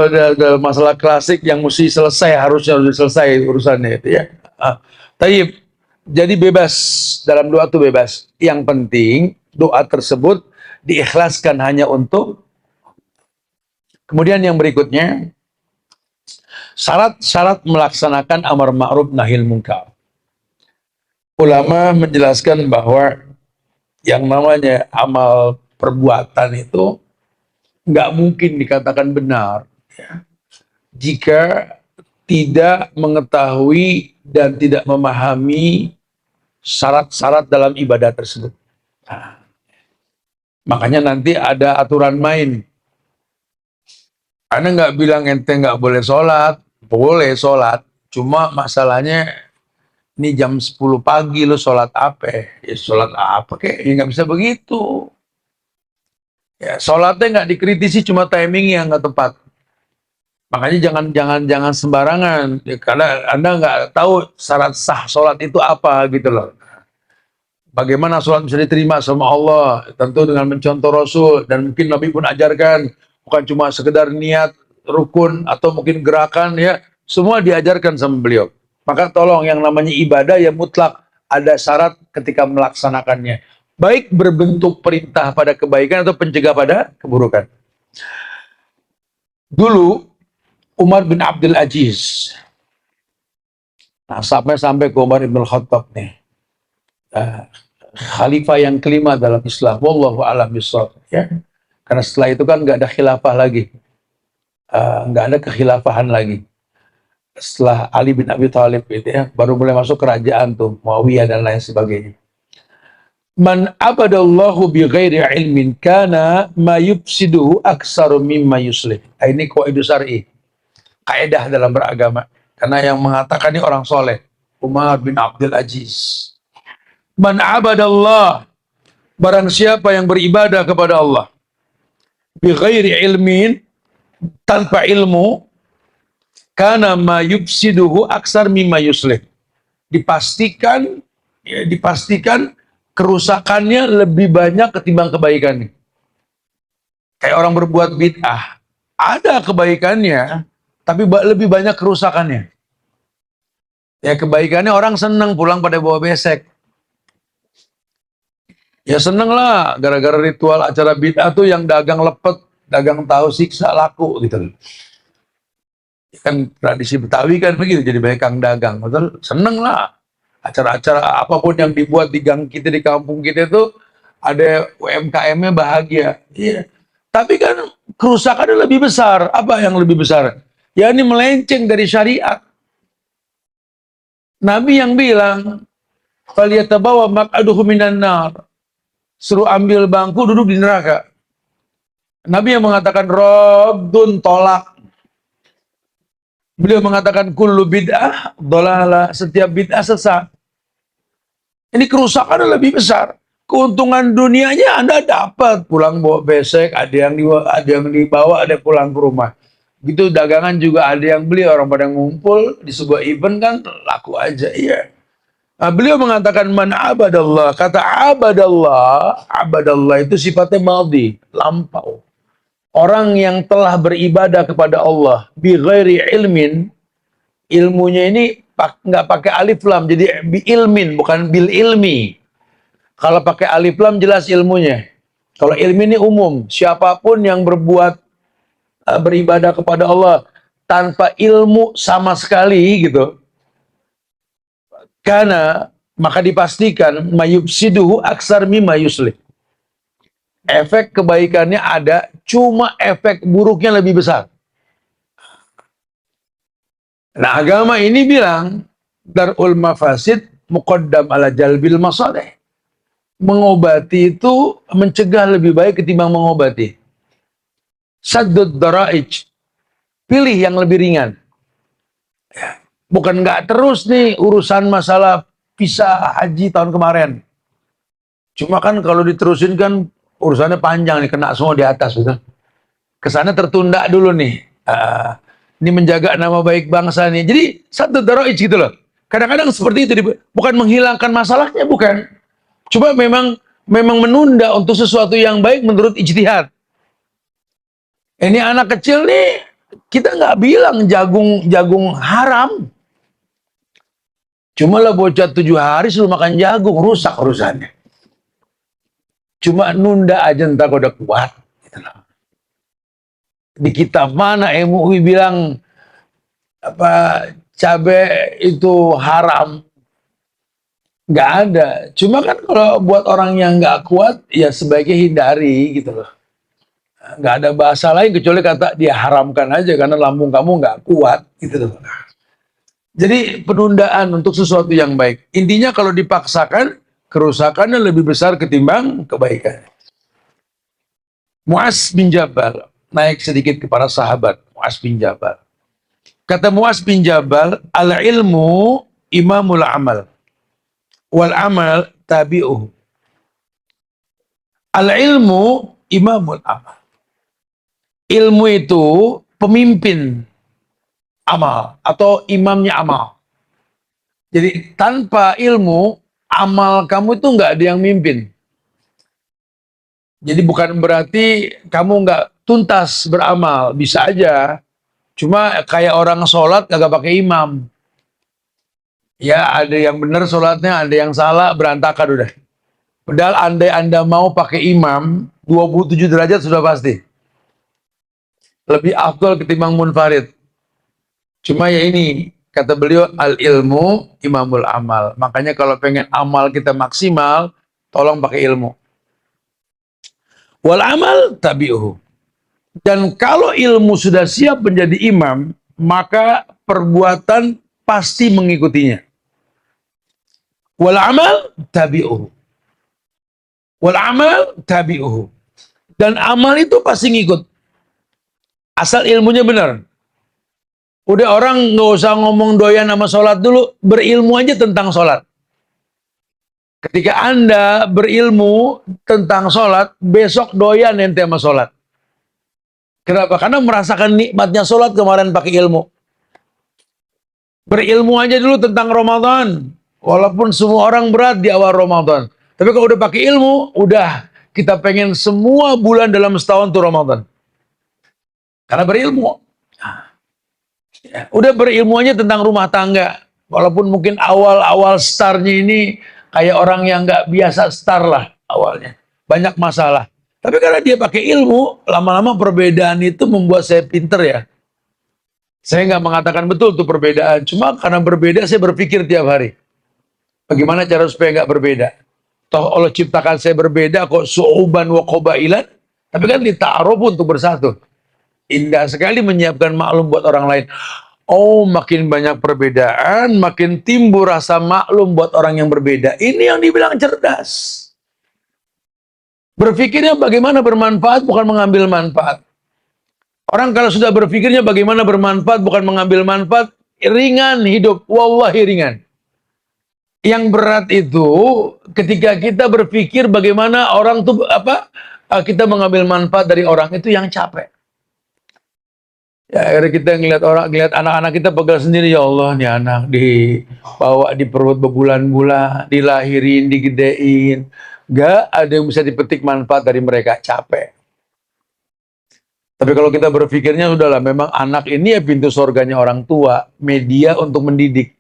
ada masalah klasik yang mesti selesai, harusnya selesai urusannya itu ya. Taib. Jadi bebas, dalam doa itu bebas. Yang penting doa tersebut diikhlaskan hanya untuk. Kemudian yang berikutnya, syarat-syarat melaksanakan amar ma'ruf nahi munkar. Ulama menjelaskan bahwa yang namanya amal perbuatan itu nggak mungkin dikatakan benar ya, jika tidak mengetahui dan tidak memahami syarat-syarat dalam ibadah tersebut. Nah, makanya nanti ada aturan main. Anda nggak bilang ente nggak boleh sholat, boleh sholat. Cuma masalahnya ini jam 10 pagi lo sholat apa? Ya sholat apa kek? Ya nggak bisa begitu. Ya, sholatnya nggak dikritisi, cuma timing yang nggak tepat. Makanya jangan sembarangan, ya, karena Anda nggak tahu syarat sah sholat itu apa gitu loh. Bagaimana sholat bisa diterima sama Allah? Tentu dengan mencontoh Rasul, dan mungkin Nabi pun ajarkan, bukan cuma sekedar niat rukun atau mungkin gerakan ya, semua diajarkan sama beliau. Maka tolong, yang namanya ibadah ya mutlak ada syarat ketika melaksanakannya. Baik berbentuk perintah pada kebaikan atau pencegah pada keburukan. Dulu Umar bin Abdul Aziz, nah sampai ke Umar bin Khattab nih, khalifah yang kelima dalam Islam, wallahu a'lam bishawab ya. Karena setelah itu kan nggak ada khilafah lagi, nggak ada kekhilafahan lagi. Setelah Ali bin Abi Thalib itu ya, baru mulai masuk kerajaan tuh, Muawiyah dan lain sebagainya. Man abadallahu bi ghairi ilmin kana ma yufsiduhu aksaru mimma yuslih. Ini kaidah syar'i, kaidah dalam beragama. Karena yang mengatakan ini orang soleh, Umar bin Abdul Aziz. Man abadallah, barang siapa yang beribadah kepada Allah bi ghairi ilmin, tanpa ilmu, kana ma yufsiduhu aksar mimma yuslih. Dipastikan kerusakannya lebih banyak ketimbang kebaikannya. Kayak orang berbuat bid'ah, ada kebaikannya, tapi lebih banyak kerusakannya. Ya kebaikannya orang seneng pulang pada bawa besek. Ya seneng lah, gara-gara ritual acara bid'ah tuh yang dagang lepet, dagang tahu siksa laku gitu. Kan tradisi Betawi kan begitu, jadi banyak kang dagang. Betul, seneng lah. Acara-acara apapun yang dibuat di gang kita, di kampung kita itu ada UMKM-nya bahagia. Iya. Tapi kan kerusakannya lebih besar. Apa yang lebih besar? Ya ini melenceng dari syariat. Nabi yang bilang, "Faliyatabawa maq'aduhu minan nar." Suruh ambil bangku duduk di neraka. Nabi yang mengatakan raddun, tolak. Beliau mengatakan kullu bid'ah dhalalah, setiap bid'ah sesat. Ini kerusakan lebih besar. Keuntungan dunianya Anda dapat, pulang bawa besek, ada yang dibawa, ada pulang ke rumah. Gitu dagangan juga ada yang beli, orang pada ngumpul di sebuah event kan laku aja, iya. Nah, beliau mengatakan man abadallah, kata abadallah itu sifatnya madhi, lampau. Orang yang telah beribadah kepada Allah bi ghairi ilmin, ilmunya ini nggak pakai alif lam, jadi bi ilmin bukan bil ilmi. Kalau pakai alif lam jelas ilmunya. Kalau ilmi ini umum, siapapun yang berbuat beribadah kepada Allah tanpa ilmu sama sekali gitu, karena maka dipastikan mayubsiduhu aksar mimma yuslih. Efek kebaikannya ada, cuma efek buruknya lebih besar. Nah, agama ini bilang darul mafasid muqaddam ala jalbil masalih. Mengobati itu mencegah lebih baik ketimbang mengobati. Saddud daraij, pilih yang lebih ringan. Bukan nggak terus nih urusan masalah visa haji tahun kemarin. Cuma kan kalau diterusin kan urusannya panjang nih, kena semua di atas gitu. Kesannya tertunda dulu nih. Ini menjaga nama baik bangsa nih. Jadi satu daroij gitu loh. Kadang-kadang seperti itu, bukan menghilangkan masalahnya, bukan. Cuma memang menunda untuk sesuatu yang baik menurut ijtihad. Ini anak kecil nih, kita nggak bilang jagung haram. Cuma lah bocah 7 hari suruh makan jagung, rusak urusannya. Cuma nunda aja ntar udah kuat. Gitu loh. Di kitab mana MUI bilang apa cabai itu haram? Nggak ada. Cuma kan kalau buat orang yang nggak kuat, ya sebaiknya hindari gitu loh. Nggak ada bahasa lain kecuali kata dia haramkan aja karena lambung kamu nggak kuat gitu loh. Jadi penundaan untuk sesuatu yang baik. Intinya kalau dipaksakan, kerusakannya lebih besar ketimbang kebaikan. Mu'az bin Jabal naik sedikit kepada sahabat Mu'az bin Jabal. Kata Mu'az bin Jabal, al-ilmu imamul amal, wal amal tabi'uhu. Al-ilmu imamul amal. Ilmu itu pemimpin amal atau imamnya amal. Jadi tanpa ilmu, amal kamu itu nggak ada yang mimpin. Jadi bukan berarti kamu nggak tuntas beramal, bisa aja. Cuma kayak orang sholat kagak pakai imam. Ya ada yang benar sholatnya, ada yang salah, berantakan udah. Padahal andai Anda mau pakai imam, 27 derajat sudah pasti. Lebih afdal ketimbang munfarid. Cuma ya ini, kata beliau, al-ilmu imamul amal. Makanya kalau pengen amal kita maksimal, tolong pakai ilmu. Wal amal tabi'uhu. Dan kalau ilmu sudah siap menjadi imam, maka perbuatan pasti mengikutinya. Wal amal tabi'uhu. Wal amal tabi'uhu. Dan amal itu pasti ngikut. Asal ilmunya benar. Udah orang nggak usah ngomong doyan sama sholat dulu, berilmu aja tentang sholat. Ketika Anda berilmu tentang sholat, besok doyan ente sama sholat. Kenapa? Karena merasakan nikmatnya sholat kemarin pakai ilmu. Berilmu aja dulu tentang Ramadan. Walaupun semua orang berat di awal Ramadan. Tapi kalau udah pakai ilmu, udah kita pengen semua bulan dalam setahun tuh Ramadan. Karena berilmu. Udah berilmu aja tentang rumah tangga. Walaupun mungkin awal-awal startnya ini kayak orang yang nggak biasa start lah awalnya. Banyak masalah. Tapi karena dia pakai ilmu, lama-lama perbedaan itu membuat saya pinter ya. Saya nggak mengatakan betul tuh perbedaan. Cuma karena berbeda saya berpikir tiap hari. Bagaimana cara supaya nggak berbeda? Toh Allah ciptakan saya berbeda kok su'uban wa qobailan. Tapi kan dita'aruf untuk bersatu. Indah sekali menyiapkan maklum buat orang lain. Oh, makin banyak perbedaan, makin timbul rasa maklum buat orang yang berbeda. Ini yang dibilang cerdas. Berpikirnya bagaimana bermanfaat, bukan mengambil manfaat. Orang kalau sudah berpikirnya bagaimana bermanfaat, bukan mengambil manfaat, ringan hidup, wallahi ringan. Yang berat itu ketika kita berpikir bagaimana orang tuh kita mengambil manfaat dari orang, itu yang capek. Ya, akhirnya kita ngeliat anak-anak kita pegal sendiri, ya Allah nih anak dibawa di perut berbulan-bulan, dilahirin, digedein, gak ada yang bisa dipetik manfaat dari mereka, capek. Tapi kalau kita berpikirnya udahlah, memang anak ini ya pintu surganya orang tua, media untuk mendidik.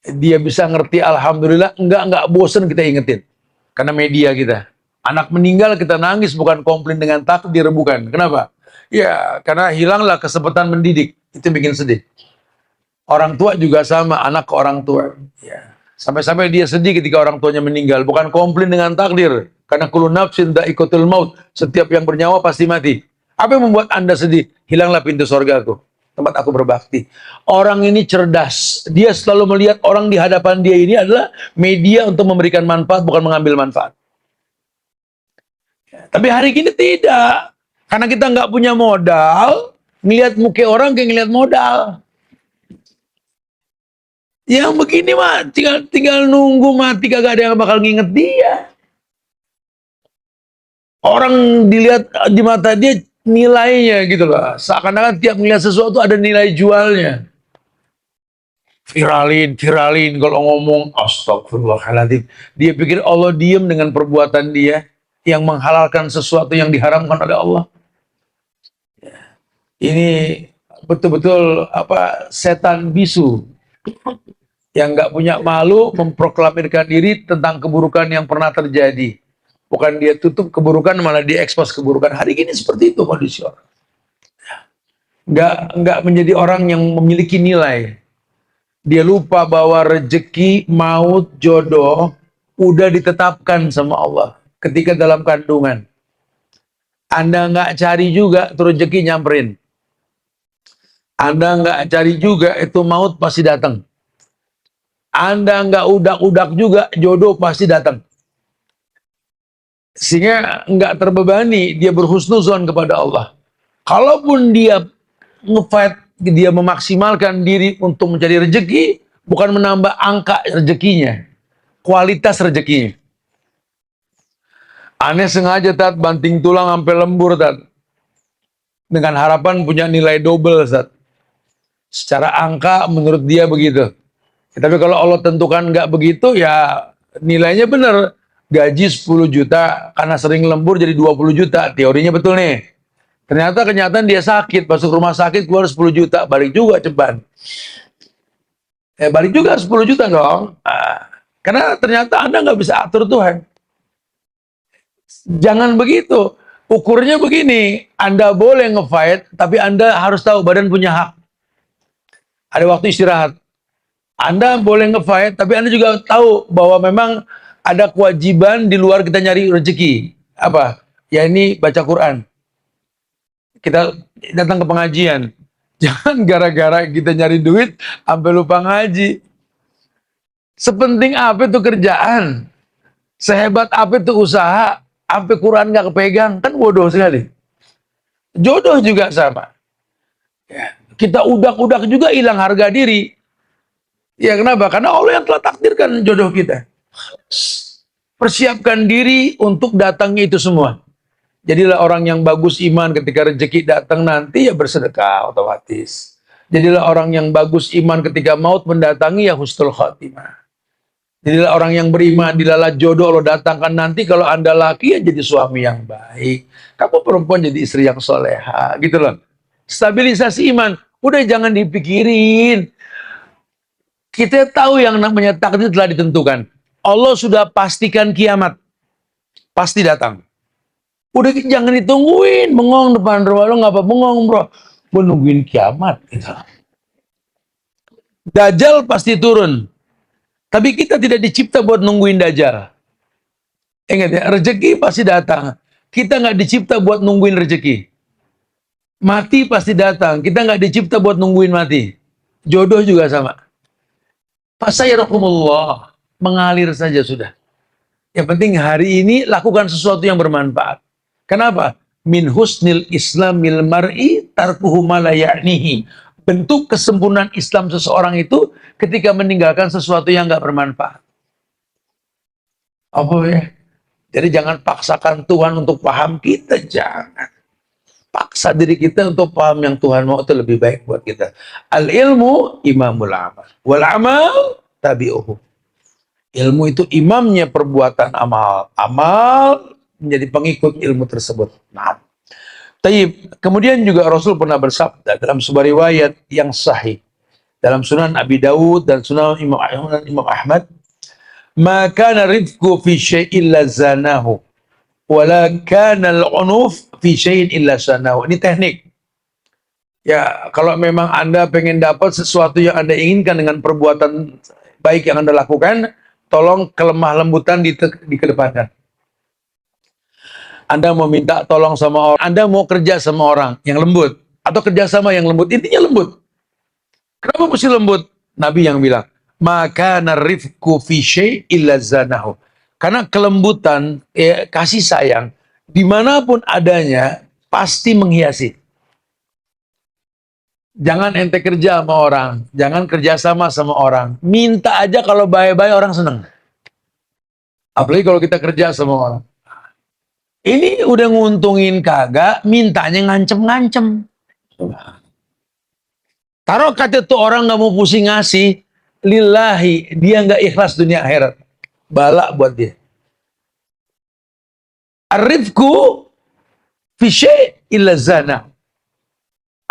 Dia bisa ngerti, alhamdulillah, enggak bosen kita ingetin, karena media kita. Anak meninggal kita nangis, bukan komplain dengan takdir, bukan. Kenapa? Ya, karena hilanglah kesempatan mendidik. Itu bikin sedih. Orang tua juga sama, anak ke orang tua. Ya. Sampai-sampai dia sedih ketika orang tuanya meninggal. Bukan komplain dengan takdir. Karena kullu nafsin dha'iqatul maut. Setiap yang bernyawa pasti mati. Apa yang membuat Anda sedih? Hilanglah pintu surgaku, tempat aku berbakti. Orang ini cerdas. Dia selalu melihat orang di hadapan dia ini adalah media untuk memberikan manfaat, bukan mengambil manfaat. Tapi hari ini tidak. Karena kita nggak punya modal, ngelihat muka orang kayak ngelihat modal. Yang begini mah tinggal nunggu mati, kagak ada yang bakal nginget dia. Orang dilihat di mata dia nilainya gitu loh. Seakan-akan tiap melihat sesuatu ada nilai jualnya. Viralin kalau ngomong astagfirullahaladzim. Dia pikir Allah diem dengan perbuatan dia yang menghalalkan sesuatu yang diharamkan oleh Allah. Ini betul-betul setan bisu yang nggak punya malu memproklamirkan diri tentang keburukan yang pernah terjadi. Bukan dia tutup keburukan, malah dia ekspos keburukan. Hari ini seperti itu kondisi orang. Nggak menjadi orang yang memiliki nilai. Dia lupa bahwa rezeki, maut, jodoh udah ditetapkan sama Allah ketika dalam kandungan. Anda nggak cari juga, tuh rezeki nyamperin. Anda nggak cari juga, itu maut pasti datang. Anda nggak udak-udak juga, jodoh pasti datang. Sehingga nggak terbebani, dia berhusnuzon kepada Allah. Kalaupun dia nge-fight, dia memaksimalkan diri untuk mencari rezeki, bukan menambah angka rezekinya, kualitas rezekinya. Aneh sengaja banting tulang sampai lembur dengan harapan punya nilai double secara angka menurut dia begitu. Tapi kalau Allah tentukan nggak begitu, ya nilainya benar. Gaji 10 juta, karena sering lembur jadi 20 juta. Teorinya betul nih. Ternyata kenyataan dia sakit, masuk rumah sakit keluar 10 juta. Balik juga ceban. Balik juga 10 juta dong. Karena ternyata Anda nggak bisa atur Tuhan. Jangan begitu. Ukurnya begini, Anda boleh nge-fight, tapi Anda harus tahu badan punya hak. Ada waktu istirahat. Anda boleh nge-fight, tapi Anda juga tahu bahwa memang ada kewajiban di luar kita nyari rezeki. Apa? Ya ini baca Quran. Kita datang ke pengajian. Jangan gara-gara kita nyari duit, sampai lupa ngaji. Sepenting apa itu kerjaan? Sehebat apa itu usaha? Sampai Quran nggak kepegang, kan bodoh sekali. Jodoh juga sama. Ya, kita udak-udak juga hilang harga diri. Ya kenapa? Karena Allah yang telah takdirkan jodoh kita. Persiapkan diri untuk datangnya itu semua. Jadilah orang yang bagus iman ketika rezeki datang nanti, ya bersedekah otomatis. Jadilah orang yang bagus iman ketika maut mendatangi, ya husnul khatimah. Jadilah orang yang beriman, dilala jodoh Allah datangkan nanti. Kalau Anda laki, ya jadi suami yang baik. Kamu perempuan jadi istri yang soleha, gitu loh. Stabilisasi iman, udah jangan dipikirin. Kita tahu yang namanya takdir telah ditentukan. Allah sudah pastikan kiamat pasti datang. Udah jangan ditungguin, bengong depan rumah lo, nggak apa bengong bro, gue nungguin kiamat. Gitu. Dajjal pasti turun, tapi kita tidak dicipta buat nungguin Dajjal. Ingat ya, rezeki pasti datang. Kita nggak dicipta buat nungguin rezeki. Mati pasti datang. Kita nggak dicipta buat nungguin mati. Jodoh juga sama. Fasayarakumullah. Mengalir saja sudah. Yang penting hari ini lakukan sesuatu yang bermanfaat. Kenapa? Min husnil islamil mar'i tarkuhu ma la ya'nihi. Bentuk kesempurnaan Islam seseorang itu ketika meninggalkan sesuatu yang nggak bermanfaat. Apa ya? Jadi jangan paksakan Tuhan untuk paham kita, jangan. Paksa diri kita untuk paham yang Tuhan mau, itu lebih baik buat kita. Al ilmu imamul amal. Wal amal tabi'uhu. Ilmu itu imamnya perbuatan amal. Amal menjadi pengikut ilmu tersebut. Nah, kemudian juga Rasul pernah bersabda dalam sebuah riwayat yang sahih. Dalam Sunan Abi Dawud dan Sunan Imam Ahmad. Maka rizqu fi syai'in la zanahu. Wala kana al-unuf fi syai'in illa sanahu. Ini teknik. Ya, kalau memang Anda pengen dapat sesuatu yang Anda inginkan dengan perbuatan baik yang Anda lakukan, tolong kelemah lembutan dikedepankan. Anda mau minta tolong sama orang, Anda mau kerja sama orang yang lembut, atau kerja sama yang lembut, intinya lembut. Kenapa mesti lembut? Nabi yang bilang, maka narifku fi syai' illa zanahu. Karena kelembutan, kasih sayang, dimanapun adanya, pasti menghiasi. Jangan ente kerja sama orang, jangan kerja sama orang. Minta aja kalau baik-baik orang seneng. Apalagi kalau kita kerja sama orang. Ini udah nguntungin kagak, mintanya ngancem-ngancem. Taruh kata tuh orang nggak mau pusing ngasih, lillahi, dia nggak ikhlas dunia akhirat. Balak buat dia. Arifku fi syai' illa zana.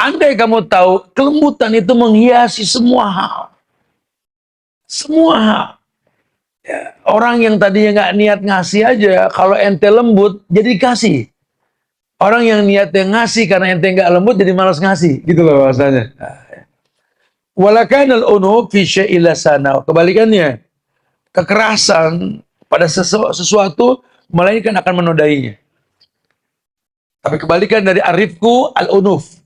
Andai kamu tahu, kelembutan itu menghiasi semua hal. Semua hal. Ya, orang yang tadinya nggak niat ngasih aja, kalau ente lembut, jadi kasih. Orang yang niatnya ngasih karena ente nggak lembut, jadi malas ngasih. Gitu loh bahasanya. Walakanal unub fi syai' illa sana. Kebalikannya, kekerasan pada sesuatu, melainkan akan menodainya. Tapi kebalikan dari arifku al-unuf.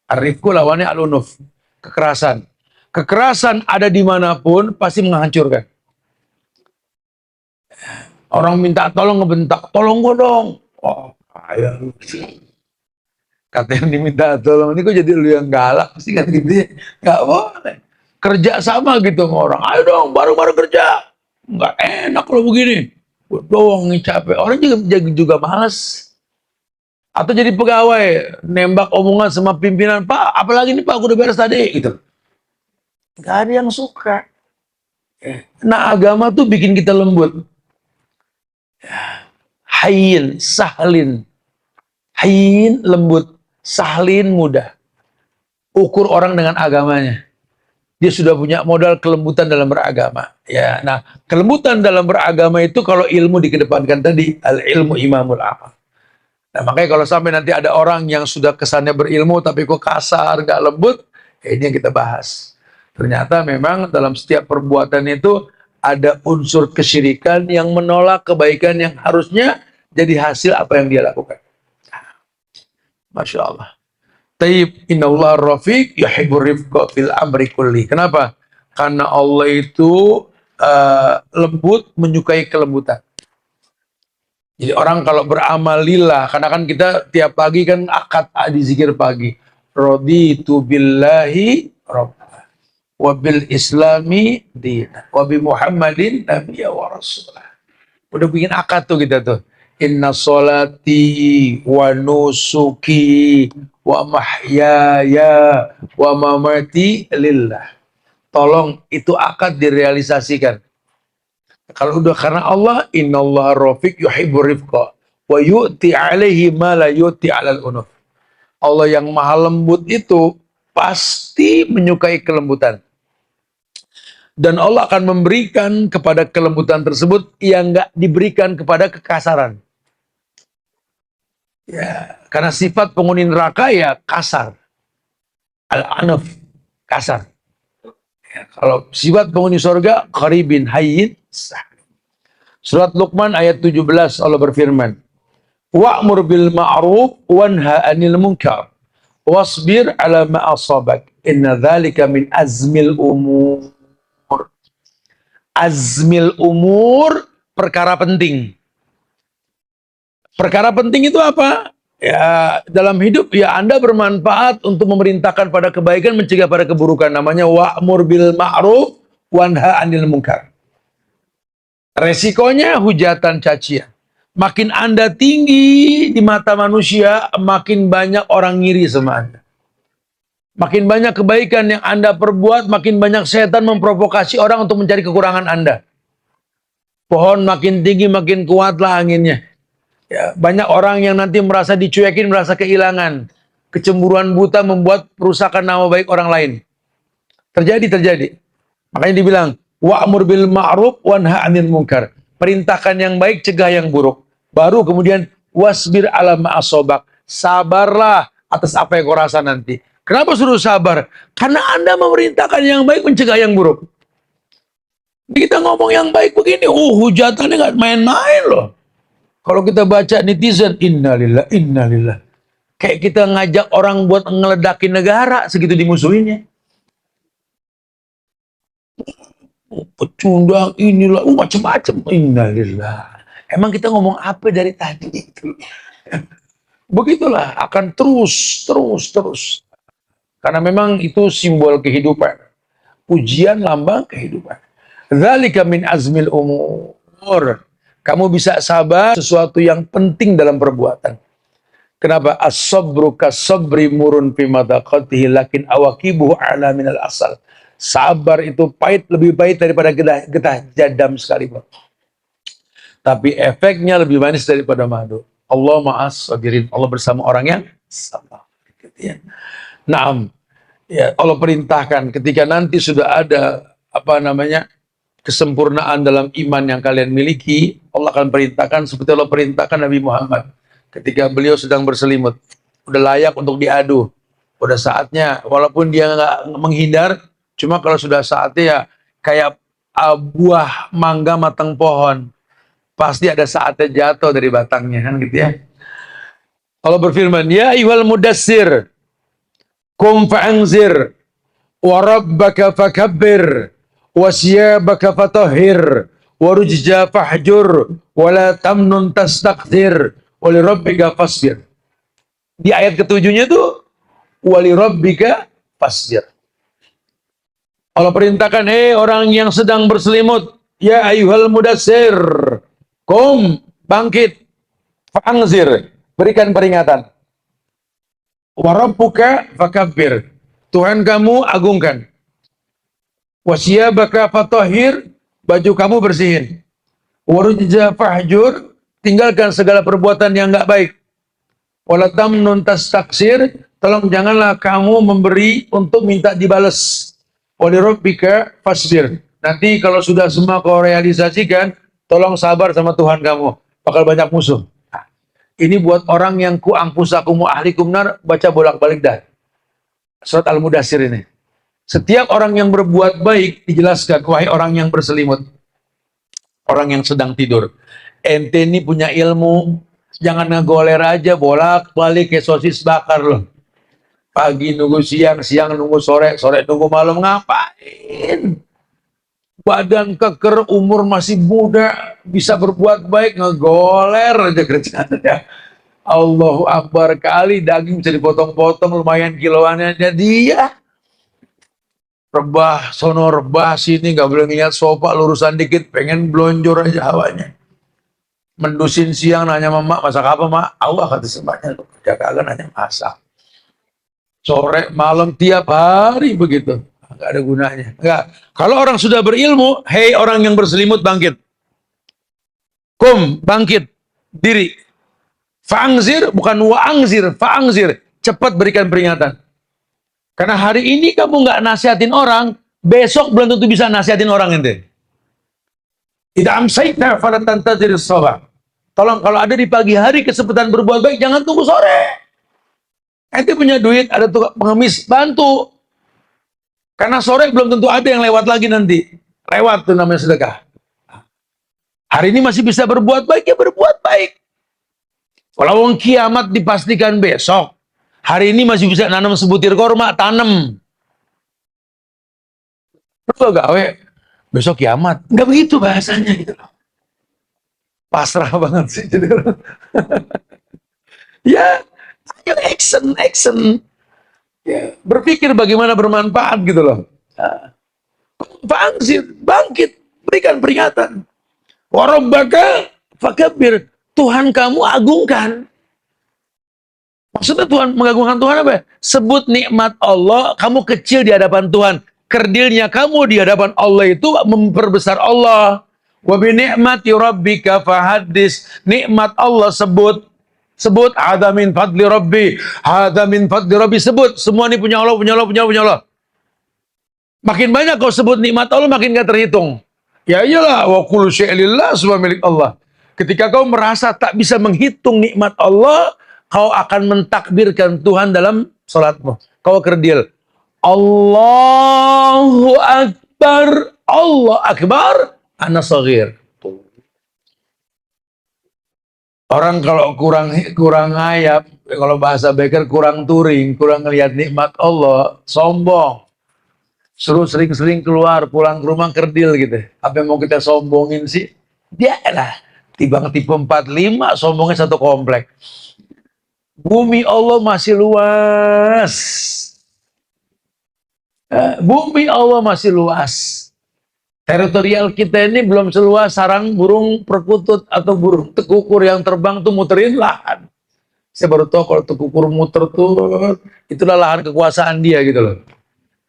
Arifku lawannya al-unuf. Kekerasan. Kekerasan ada dimanapun pasti menghancurkan. Orang minta tolong ngebentak. Tolong gue dong. Oh, ayo. Kata yang diminta tolong ini kok jadi lu yang galak sih kan gitu ya. Gak boleh. Kerja sama gitu sama orang. Ayo dong baru-baru kerja. Nggak enak lo begini. Gue doang nih capek. Orang juga malas. Atau jadi pegawai, nembak omongan sama pimpinan, Pak, apalagi nih Pak, aku udah beres tadi, gitu. Gak ada yang suka. Nah, agama tuh bikin kita lembut. Hayyin, sahlin. Hayyin, lembut. Sahlin, mudah. Ukur orang dengan agamanya. Dia sudah punya modal kelembutan dalam beragama. Ya, nah, kelembutan dalam beragama itu kalau ilmu dikedepankan tadi, al-ilmu imamul amal. Nah, makanya kalau sampai nanti ada orang yang sudah kesannya berilmu tapi kok kasar, gak lembut, ya ini yang kita bahas. Ternyata memang dalam setiap perbuatan itu ada unsur kesyirikan yang menolak kebaikan yang harusnya jadi hasil apa yang dia lakukan. Masya Allah. Taib innallaha rafiq yuhibbur rifqa fil amri kulli. Kenapa? Karena Allah itu lembut, menyukai kelembutan. Jadi orang kalau beramal lillah, karena kan kita tiap pagi kan akad di zikir pagi. Raditu billahi rabbah, wa bil islami dina, wa bi Muhammadin nabiyya wa rasulah. Udah bikin akad tuh kita tuh. Inna sholati wa nusuki wa mahyaya wa mamati lillah. Tolong itu akad direalisasikan. Kalau udah karena Allah, innallaha rafiq yuhibbur rifqa wa yu'ti alaihi ma la yu'ti 'alal unuf. Allah yang maha lembut itu pasti menyukai kelembutan. Dan Allah akan memberikan kepada kelembutan tersebut yang enggak diberikan kepada kekasaran. Ya, karena sifat penghuni neraka ya kasar. Al-anaf, kasar. Ya, kalau sifat penghuni surga qaribin hayyin. Surat Luqman ayat 17 Allah berfirman, wa'mur bil ma'ruf wanha 'anil munkar wasbir 'ala ma asabak inna dzalika min azmil umur. Azmil umur, perkara penting. Perkara penting itu apa? Ya, dalam hidup ya Anda bermanfaat untuk memerintahkan pada kebaikan, mencegah pada keburukan. Namanya wa'mur bil ma'ruf wanha 'anil munkar. Resikonya hujatan, cacian. Makin Anda tinggi di mata manusia, makin banyak orang ngiri sama Anda. Makin banyak kebaikan yang Anda perbuat, makin banyak setan memprovokasi orang untuk mencari kekurangan Anda. Pohon makin tinggi, makin kuatlah anginnya. Ya, banyak orang yang nanti merasa dicuekin, merasa kehilangan. Kecemburuan buta membuat perusakan nama baik orang lain. Terjadi. Makanya dibilang, wa'mur bil ma'ruf wanha 'anil munkar. Perintahkan yang baik, cegah yang buruk. Baru kemudian wasbir 'ala ma asabak. Sabarlah atas apa yang kau rasa nanti. Kenapa suruh sabar? Karena Anda memerintahkan yang baik, mencegah yang buruk. Kita ngomong yang baik begini, hujatannya nggak main-main loh. Kalau kita baca netizen, innalillah, innalillah. Kayak kita ngajak orang buat ngeledakin negara, segitu dimusuhinnya. Pecundang inilah, macam-macam. Innalillah. Emang kita ngomong apa dari tadi itu? Begitulah, akan terus. Karena memang itu simbol kehidupan. Ujian lambang kehidupan. Dzalika min azmil umur. Kamu bisa sabar sesuatu yang penting dalam perbuatan. Kenapa? As-sabru kas-sabri murun fi madaqatihi lakin awaqibuhu a'la minal asal. Sabar itu pahit, lebih pahit daripada getah jadam sekalipun. Tapi efeknya lebih manis daripada madu. Allah ma'as sabirin. Allah bersama orang yang sabar. Gitu ya. Naam. Ya, Allah perintahkan ketika nanti sudah ada kesempurnaan dalam iman yang kalian miliki, Allah akan perintahkan seperti Allah perintahkan Nabi Muhammad ketika beliau sedang berselimut. Udah layak untuk diadu. Udah saatnya, walaupun dia nggak menghindar, cuma kalau sudah saatnya ya kayak buah mangga matang pohon. Pasti ada saatnya jatuh dari batangnya, kan gitu ya. Allah berfirman, ya ayyuhal mudassir, qum fa'anzir, wa rabbaka fakabbir, wa siyabaka fatahhir, wa rujza fahjur, wa la tamnun tastakthir, wa li rabbika fasbir. Di ayat ketujuhnya tuh, wa li rabbika fasbir. Allah perintahkan, orang yang sedang berselimut, ya ayyuhal mudassir, qum, bangkit, fa'anzir, berikan peringatan. Wa rabbuka fakabbir, Tuhan kamu agungkan. Wasiyabaka fatahhir, baju kamu bersihin. Warujza fahjur, tinggalkan segala perbuatan yang enggak baik. Wala tamnun tastaksir, tolong janganlah kamu memberi untuk minta dibalas. Wali rabbika fasbir, nanti kalau sudah semua kau realisasikan, tolong sabar sama Tuhan kamu, bakal banyak musuh. Ini buat orang yang ku angpusakum wa ahlikum nar, baca bolak-balik dah. Surat Al-Mudassir ini. Setiap orang yang berbuat baik dijelaskan, wahai orang yang berselimut, orang yang sedang tidur. Ente ini punya ilmu, jangan ngegoler aja bolak-balik kayak sosis bakar loh. Pagi nunggu siang, siang nunggu sore, sore nunggu malam, ngapain? Badan keker, umur masih muda, bisa berbuat baik, ngegoler aja kerjanya. Allahu Akbar, kali daging bisa dipotong-potong, lumayan kiloannya. Jadi ya, rebah sono, rebah sini, gak boleh ngeliat sofa, lurusan dikit, pengen blonjor aja hawanya. Mendusin siang, nanya mama, masak apa mak? Allah kata sembahnya, kerja kagak nanya masak. Sore, malam, tiap hari begitu. Nggak ada gunanya. Nggak. Kalau orang sudah berilmu, hei orang yang berselimut bangkit. Kum, bangkit. Diri. Fa'angzir, bukan wa'angzir. Fa'angzir. Cepat berikan peringatan. Karena hari ini kamu nggak nasihatin orang, besok belum tentu bisa nasihatin orang ente. Tidak amsaita fala tantazir as-sabah. Tolong kalau ada di pagi hari kesempatan berbuat baik, jangan tunggu sore. Ente punya duit, ada tukang pengemis, bantu. Karena sore belum tentu ada yang lewat lagi nanti. Lewat tuh namanya sedekah. Hari ini masih bisa berbuat baik, ya berbuat baik. Kalau kiamat dipastikan besok, hari ini masih bisa nanam sebutir korma, tanam. Perlu gawe, besok kiamat. Enggak begitu bahasanya gitu loh. Pasrah banget sih. Ya, ayo action. Ya, berpikir bagaimana bermanfaat gitu loh. Bangkit, berikan peringatan. Warabbaka fakabbir, Tuhan kamu agungkan. Maksudnya Tuhan, mengagungkan Tuhan apa? Sebut nikmat Allah, kamu kecil di hadapan Tuhan. Kerdilnya kamu di hadapan Allah itu memperbesar Allah. Wa bi ni'mati rabbika fahaddis, nikmat Allah sebut. Hadza min fadli rabbi, hadza min fadli rabbi, sebut. Semua ini punya Allah, punya Allah. Makin banyak kau sebut nikmat Allah, makin gak terhitung. Ya iyalah, wa kullu syai'in lillah, semua milik Allah. Ketika kau merasa tak bisa menghitung nikmat Allah, kau akan mentakbirkan Tuhan dalam salatmu. Kau kerdil. Allahu Akbar. Allah Akbar, ana saghir. Orang kalau kurang ngayap, kalau bahasa Beker kurang touring, kurang ngelihat nikmat Allah, sombong. Suruh sering-sering keluar, pulang ke rumah kerdil gitu. Apa yang mau kita sombongin sih? Dia lah. Tibang tipe 45, sombongnya satu komplek. Bumi Allah masih luas. Bumi Allah masih luas. Teritorial kita ini belum seluas sarang burung perkutut atau burung tekukur yang terbang tuh muterin lahan. Saya baru tahu kalau tekukur muter tuh itulah lahan kekuasaan dia gitu loh.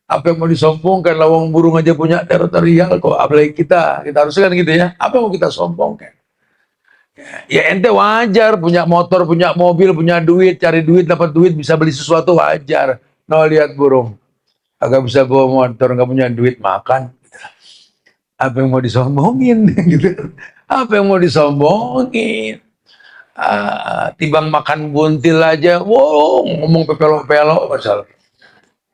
Apa yang mau disombongkan, lawang burung aja punya teritorial kok, apalagi kita harusnya kan gitu ya. Apa yang mau kita sombongkan? Ya ente wajar punya motor, punya mobil, punya duit, cari duit, dapat duit, bisa beli sesuatu wajar. No, lihat burung, agak bisa bawa motor, nggak punya duit makan. Apa yang mau disombongin gitu? Apa yang mau disombongin? Tibang makan buntil aja, wow, ngomong pepelo-pelo pasal.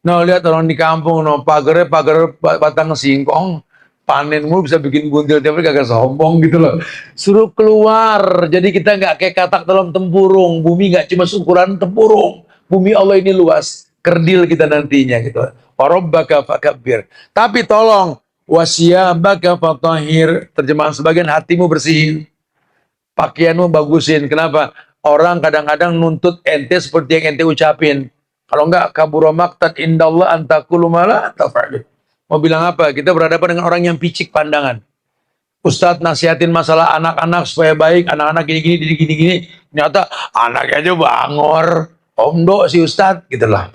Nah, lihat orang di kampung, no, pagar batang singkong, panen mulu bisa bikin buntil tiap hari, kagak sombong gitu loh. Suruh keluar, jadi kita nggak kayak katak dalam tempurung. Bumi nggak cuma ukuran tempurung. Bumi Allah ini luas, kerdil kita nantinya gitu. Warabbaka fakabbir. Tapi tolong, wasiyabaka fatahhir, terjemahan sebagian, hatimu bersihin, pakaianmu bagusin. Kenapa? Orang kadang-kadang nuntut ente seperti yang ente ucapin. Kalau enggak, kabura maqtan indallah antakulu mala tafa'lu. Mau bilang apa? Kita berhadapan dengan orang yang picik pandangan. Ustadz nasihatin masalah anak-anak supaya baik, anak-anak gini-gini. Ternyata anaknya aja bangor, omdo si Ustadz, gitu lah.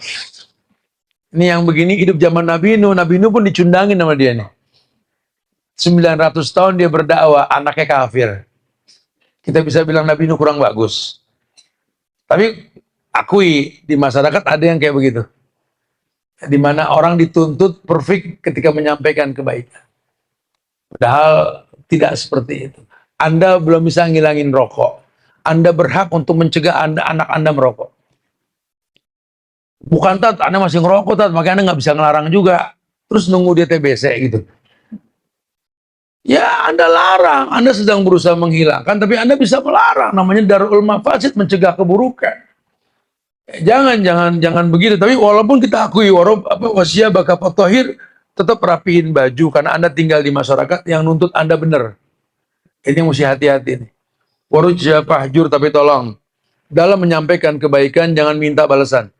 Ini yang begini hidup zaman Nabi Nuh pun dicundangin sama dia nih. 900 tahun dia berdakwah, anaknya kafir. Kita bisa bilang Nabi Nuh kurang bagus. Tapi akui di masyarakat ada yang kayak begitu. Di mana orang dituntut perfect ketika menyampaikan kebaikan. Padahal tidak seperti itu. Anda belum bisa ngilangin rokok. Anda berhak untuk mencegah anak Anda merokok. Bukan tat, Anda masih ngerokok tat, makanya Anda nggak bisa ngelarang juga. Terus nunggu dia TBC gitu. Ya Anda larang, Anda sedang berusaha menghilangkan, tapi Anda bisa melarang. Namanya darul mafasid, mencegah keburukan. Jangan begitu. Tapi walaupun kita akui wasiyabaka fatahhir, tetap rapihin baju karena Anda tinggal di masyarakat yang nuntut Anda benar. Ini mesti hati-hati nih. Warujja fahjur, tapi tolong dalam menyampaikan kebaikan jangan minta balasan.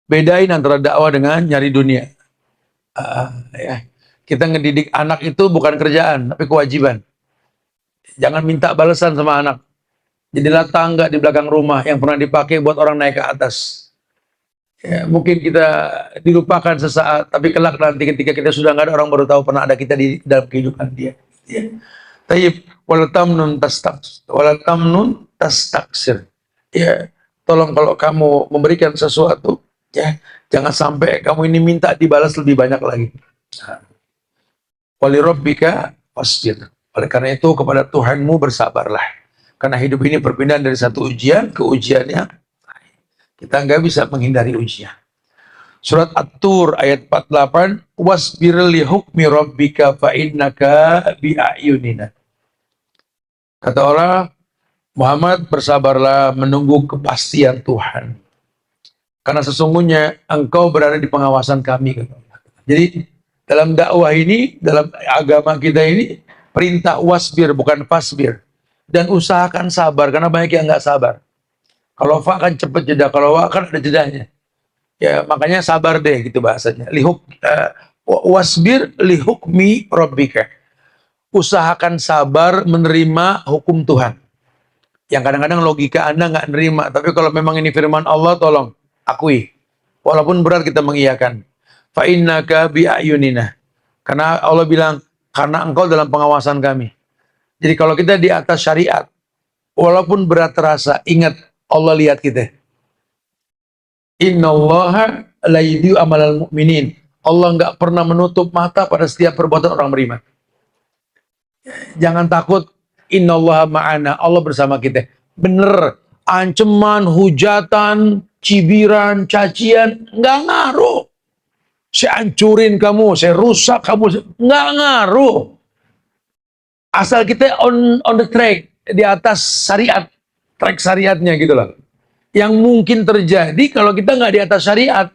Bedain antara dakwah dengan nyari dunia. Ya. Kita ngedidik anak itu bukan kerjaan, tapi kewajiban. Jangan minta balasan sama anak. Jadilah tangga di belakang rumah yang pernah dipakai buat orang naik ke atas. Ya, mungkin kita dilupakan sesaat, tapi kelak nanti ketika kita sudah nggak ada, orang baru tahu pernah ada kita di dalam kehidupan dia. Ya. Tayyib, walatamnun tastaksir. Ya, tolong kalau kamu memberikan sesuatu, ya jangan sampai kamu ini minta dibalas lebih banyak lagi. Walirabbika wasbir. Oleh karena itu kepada Tuhanmu bersabarlah. Karena hidup ini perpindahan dari satu ujian ke ujiannya. Kita nggak bisa menghindari ujian. Surat At-Tur ayat 48. Wasbir li hukmi rabbika fa innaka bi'ayunina. Kata Allah, Muhammad bersabarlah menunggu kepastian Tuhan. Karena sesungguhnya engkau berada di pengawasan kami. Jadi dalam dakwah ini, dalam agama kita ini, perintah wasbir bukan fasbir. Dan usahakan sabar, karena banyak yang nggak sabar. Kalau fa kan cepet jeda, kalau wa kan ada jedanya. Ya makanya sabar deh gitu bahasanya. Wasbir lihukmi rabbika. Usahakan sabar menerima hukum Tuhan. Yang kadang-kadang logika Anda nggak nerima, tapi kalau memang ini firman Allah, tolong akui. Walaupun berat kita mengiyakan. Fa innaka bi'ayunina. Karena Allah bilang, karena engkau dalam pengawasan kami. Jadi kalau kita di atas syariat, walaupun berat terasa, ingat Allah lihat kita. Innallaha la yudhi'u amalal mu'minin. Allah nggak pernah menutup mata pada setiap perbuatan orang beriman. Jangan takut, innallaha ma'ana, Allah bersama kita. Bener, ancaman, hujatan, cibiran, cacian, nggak ngaruh. saya hancurin kamu, saya rusak kamu. Nggak ngaruh. Asal kita on the track, di atas syariat, track syariatnya gitu loh. Yang mungkin terjadi kalau kita nggak di atas syariat,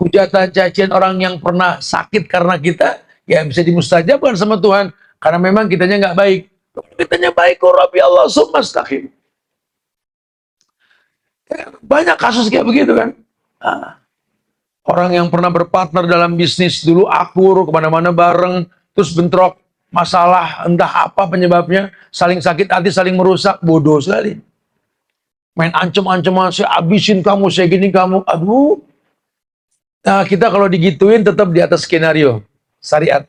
hujatan cacian orang yang pernah sakit karena kita, ya bisa dimustajabkan sama Tuhan, karena memang kitanya nggak baik. Kitanya baik, kok Rabbi Allah sumastaqim. Banyak kasus kayak begitu kan. Orang yang pernah berpartner dalam bisnis dulu akur, kemana-mana bareng, terus bentrok, masalah entah apa penyebabnya, saling sakit hati, saling merusak, bodoh sekali. Main ancam-ancaman, saya abisin kamu, saya gini kamu, aduh. Nah, kita kalau digituin tetap di atas skenario syariat.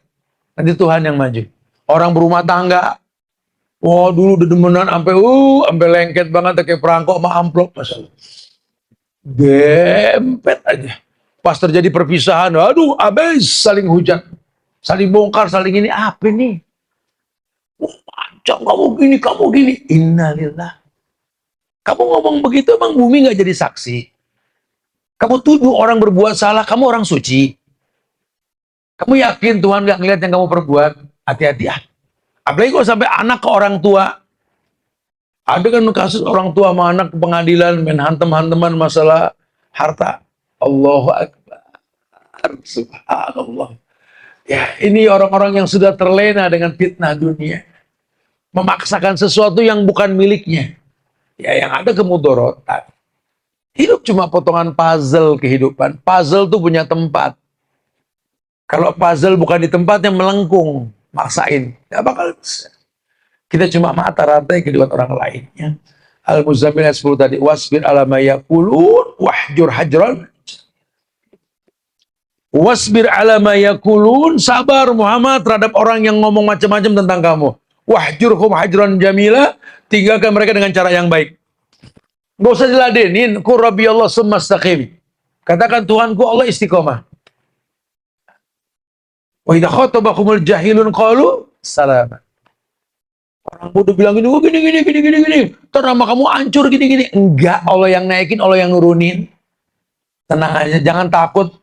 Nanti Tuhan yang maju. Orang berumah tangga, wah dulu dedemenan sampai lengket banget kayak perangkok sama amplop, masalah. Dempet aja. Pas terjadi perpisahan, aduh, abis saling hujat, saling bongkar, saling ini apa nih? Macam kamu gini, innalillah. Kamu ngomong begitu emang bumi nggak jadi saksi? Kamu tuduh orang berbuat salah, kamu orang suci. Kamu yakin Tuhan nggak ngeliat yang kamu perbuat? Hati-hati ah. Apalagi kalau sampai anak ke orang tua. Ada kan kasus orang tua sama anak ke pengadilan main hantem-hanteman masalah harta. Allahu Akbar. Subhanallah. Ya, ini orang-orang yang sudah terlena dengan fitnah dunia. Memaksakan sesuatu yang bukan miliknya. Ya, yang ada kemudorotan. Hidup cuma potongan puzzle kehidupan. Puzzle tuh punya tempat. Kalau puzzle bukan di tempatnya melengkung, maksain, nggak bakal bisa. Kita cuma mata rantai kehidupan orang lainnya. Al-Muzammil ayat 10 tadi, wasbir ala ma yaqulun wahjur hajran. Wasbir ala ma yaqulun, sabar Muhammad terhadap orang yang ngomong macam-macam tentang kamu. Wahjurhum hajran jamila, tinggalkan mereka dengan cara yang baik. Gak usah diladenin, qur rabbi Allah sumastaqim. Katakan Tuhanku Allah istiqomah. Wa idza khatabakumul jahilun qalu salama. Orang bodoh bilang gini, gini. Ntar nama kamu hancur gini. Enggak, Allah yang naikin, Allah yang nurunin. Tenang aja, jangan takut.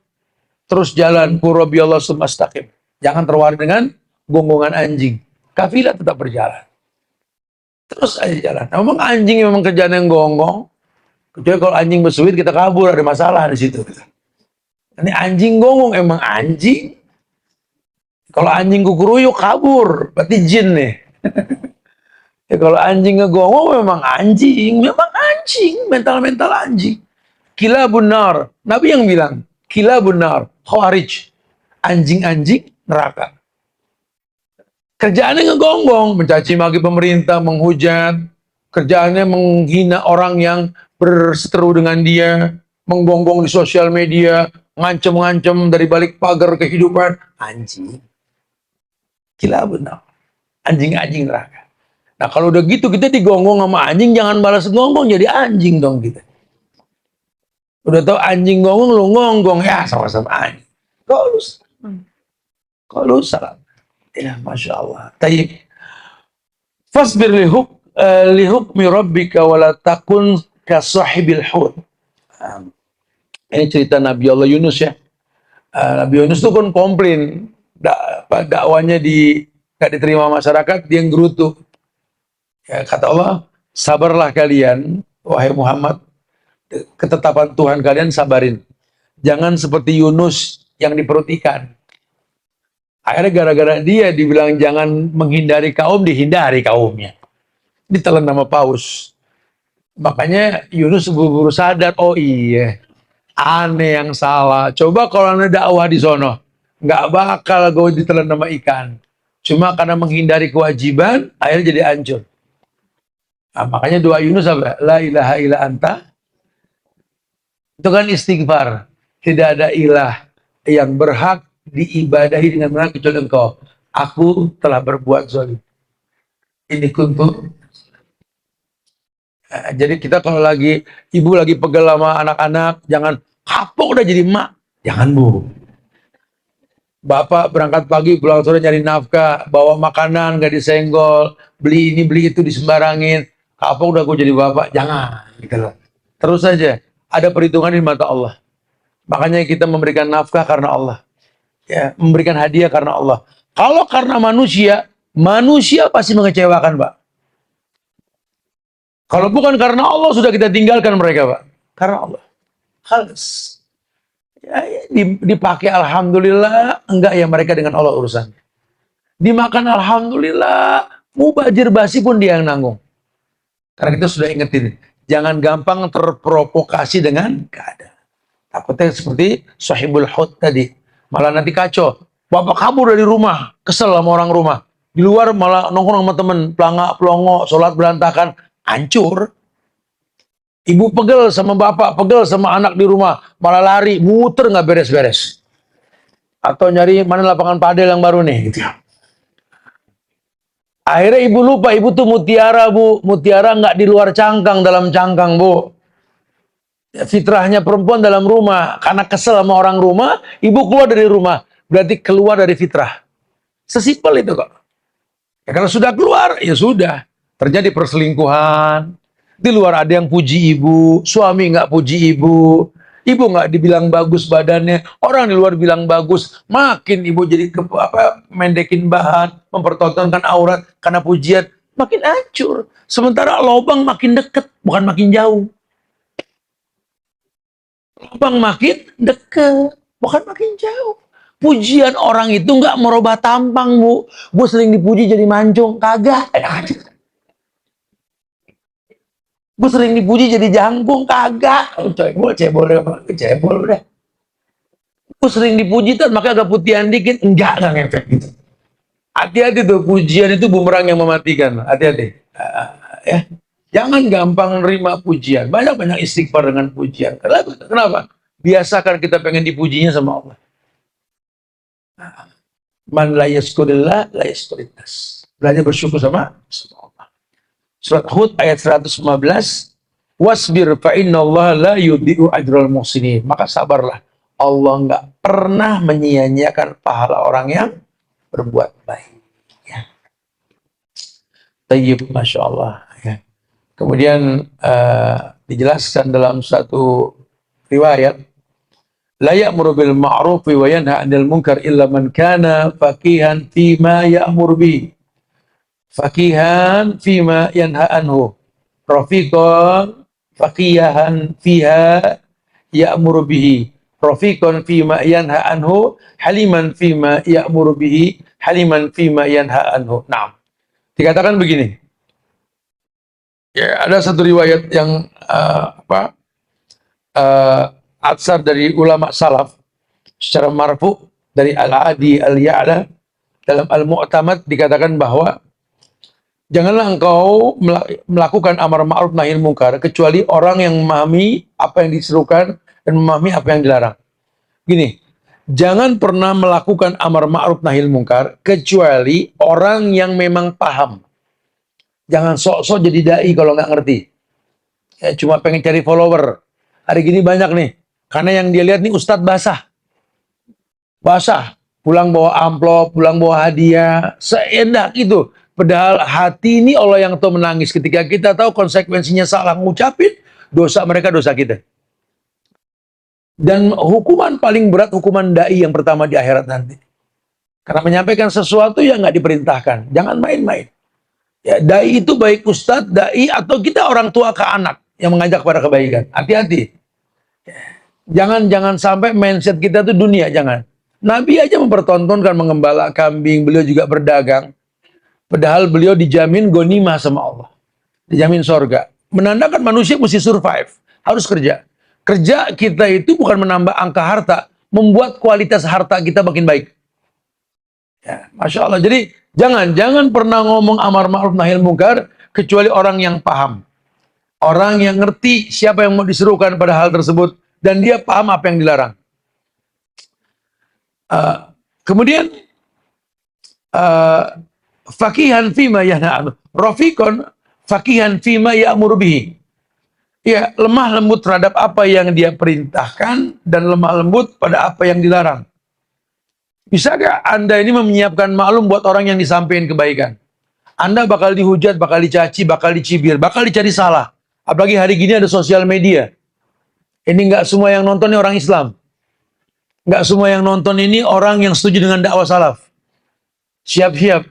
Terus jalan, qur rabbi Allah sumastaqim. Jangan terwarik dengan gonggongan anjing. Kafilah tetap berjalan. Terus aja jalan. Nah, memang anjing memang kerjaan yang gonggong. Kecuali kalau anjing bersuit kita kabur, ada masalah di situ. Ini anjing gonggong emang anjing. Kalau anjing kukuruyuk kabur, berarti jin nih. Ya, kalau anjing ngegonggong memang anjing, mental anjing. Kilabun nar. Nabi yang bilang, kilabun nar, khawarij. Anjing-anjing neraka. Kerjaannya ngegonggong, mencaci maki pemerintah, menghujat. Kerjaannya menghina orang yang berseteru dengan dia, menggonggong di sosial media, ngancem-ngancem dari balik pagar kehidupan. Anjing. Gila benar. Anjing-anjing neraka. Nah kalau udah gitu kita digonggong sama anjing, jangan balas gonggong, jadi anjing dong kita. Udah tau anjing gonggong, lu gonggong, ya sama-sama anjing. Kok lu salah? Ya, Masya Allah. Tayyib. Fasbir lihukmi rabbika wala takun kasahibil hud. Ini cerita Nabi Allah Yunus ya. Nabi Yunus itu kan komplain. Dakwanya gak diterima masyarakat, dia ngerutu. Ya, kata Allah, sabarlah kalian, wahai Muhammad. Ketetapan Tuhan kalian sabarin. Jangan seperti Yunus yang di perut ikan. Akhirnya gara-gara dia dibilang jangan menghindari kaum, dihindari kaumnya. Ditelan nama paus. Makanya Yunus buru-buru sadar, oh iya, aneh yang salah. Coba kalau ada dakwah di sono, nggak bakal gue ditelan nama ikan. Cuma karena menghindari kewajiban, akhirnya jadi hancur. Nah, makanya doa Yunus apa? La ilaha illa anta. Itu kan istighfar. Tidak ada ilah yang berhak diibadahi dengan benar kecuali engkau. Aku telah berbuat zalim. Ini kuntu. Jadi kita kalau lagi ibu lagi pegel sama anak-anak, jangan kapok udah jadi emak. Jangan bu. Bapak berangkat pagi pulang sore nyari nafkah, bawa makanan gak disenggol, beli ini beli itu disembarangin. Kapok udah gue jadi bapak. Jangan. Gitu loh. Terus saja ada perhitungan di mata Allah. Makanya kita memberikan nafkah karena Allah. Ya, memberikan hadiah karena Allah. Kalau karena manusia, manusia pasti mengecewakan, Pak. Kalau bukan karena Allah, sudah kita tinggalkan mereka, Pak. Karena Allah. Halas. Ya, dipakai alhamdulillah, enggak ya mereka dengan Allah urusan. Dimakan alhamdulillah, mubazir basi pun dia yang nanggung. Karena kita sudah ingetin, jangan gampang terprovokasi dengan keadaan. Takutnya seperti sahibul hut tadi, malah nanti kacau. Bapak kabur dari rumah, kesel sama orang rumah. Di luar malah nongkrong sama temen, pelangak, pelongo, sholat berantakan, hancur. Ibu pegel sama bapak, pegel sama anak di rumah, malah lari, muter nggak beres-beres. Atau nyari mana lapangan padel yang baru nih, gitu. Akhirnya ibu lupa, ibu tuh mutiara, Bu. Mutiara nggak di luar cangkang, dalam cangkang, Bu. Fitrahnya perempuan dalam rumah. Karena kesel sama orang rumah, ibu keluar dari rumah. Berarti keluar dari fitrah. Sesimpel itu kok. Ya, kalau sudah keluar, ya sudah. Terjadi perselingkuhan. Di luar ada yang puji ibu, suami nggak puji ibu. Ibu nggak dibilang bagus badannya, orang di luar bilang bagus. Makin ibu jadi mendekin bahan, mempertontonkan aurat karena pujian, makin hancur. Sementara lubang makin dekat, bukan makin jauh. Lubang makin dekat, bukan makin jauh. Pujian orang itu nggak merubah tampang, Bu. Gue sering dipuji jadi mancung, kagak. Gue sering dipuji jadi jangkung, kagak. Cebol udah. Gue sering dipuji tuh, makanya agak putihan dikit, enggak ngefek gitu. Hati-hati tuh, pujian itu bumerang yang mematikan. Hati-hati. Ya. Jangan gampang nerima pujian. Banyak-banyak istighfar dengan pujian. Kenapa? Biasakan kita pengen dipujinya sama Allah. Man la yaskurillah la yaskurinnas. Belajar bersyukur sama Allah. Surat Hud ayat 115. Wasbir fa innallaha la yudhi'u ajral muhsinin. Maka sabarlah. Allah nggak pernah menyia-nyiakan pahala orang yang berbuat baik. Ya. Tayyib, Masya Allah. Ya. Kemudian dijelaskan dalam satu riwayat, la ya'muru bil ma'ruf wa yanha 'anil munkar illa man kana faqihan fi ma ya'mur bi. Faqihan fi ma yanha anhu. Rafiqan faqihan fiha ya'muru bihi. Rafiqan fi ma yanha anhu, haliman fi ma ya'muru bihi, haliman fi ma yanha anhu. Nah, dikatakan begini. Ya, ada satu riwayat yang atsar dari ulama salaf secara marfu dari Al-Adi Al-Ya'la dalam Al-Mu'tamad dikatakan bahwa janganlah engkau melakukan amar ma'ruf nahi munkar kecuali orang yang memahami apa yang diserukan dan memahami apa yang dilarang. Gini, jangan pernah melakukan amar ma'ruf nahi munkar kecuali orang yang memang paham. Jangan sok-sok jadi dai kalau nggak ngerti. Ya, cuma pengen cari follower. Hari gini banyak nih. Karena yang dia lihat nih Ustadz basah. Basah. Pulang bawa amplop, pulang bawa hadiah. Seenak itu. Padahal hati ini Allah yang tahu menangis. Ketika kita tahu konsekuensinya salah ngucapin, dosa mereka, dosa kita. Dan hukuman paling berat, hukuman dai yang pertama di akhirat nanti. Karena menyampaikan sesuatu yang nggak diperintahkan. Jangan main-main. Ya, dai itu baik ustadz, dai, atau kita orang tua ke anak yang mengajak pada kebaikan. Hati-hati. Jangan sampai mindset kita itu dunia, jangan. Nabi aja mempertontonkan mengembala kambing, beliau juga berdagang. Padahal beliau dijamin ghanimah sama Allah. Dijamin sorga. Menandakan manusia mesti survive. Harus kerja. Kerja kita itu bukan menambah angka harta, membuat kualitas harta kita makin baik. Ya, Masya Allah. Jadi jangan pernah ngomong amar ma'ruf nahi munkar kecuali orang yang paham. Orang yang ngerti siapa yang mau diserukan pada hal tersebut dan dia paham apa yang dilarang. Kemudian faqihan fima yanha, rafiqan faqihan fima ya'muru bihi. Ya, lemah lembut terhadap apa yang dia perintahkan dan lemah lembut pada apa yang dilarang. Bisa gak Anda ini menyiapkan maklum buat orang yang disampaikan kebaikan? Anda bakal dihujat, bakal dicaci, bakal dicibir, bakal dicari salah. Apalagi hari gini ada sosial media. Ini nggak semua yang nonton ini orang Islam. Nggak semua yang nonton ini orang yang setuju dengan dakwah salaf. Siap-siap.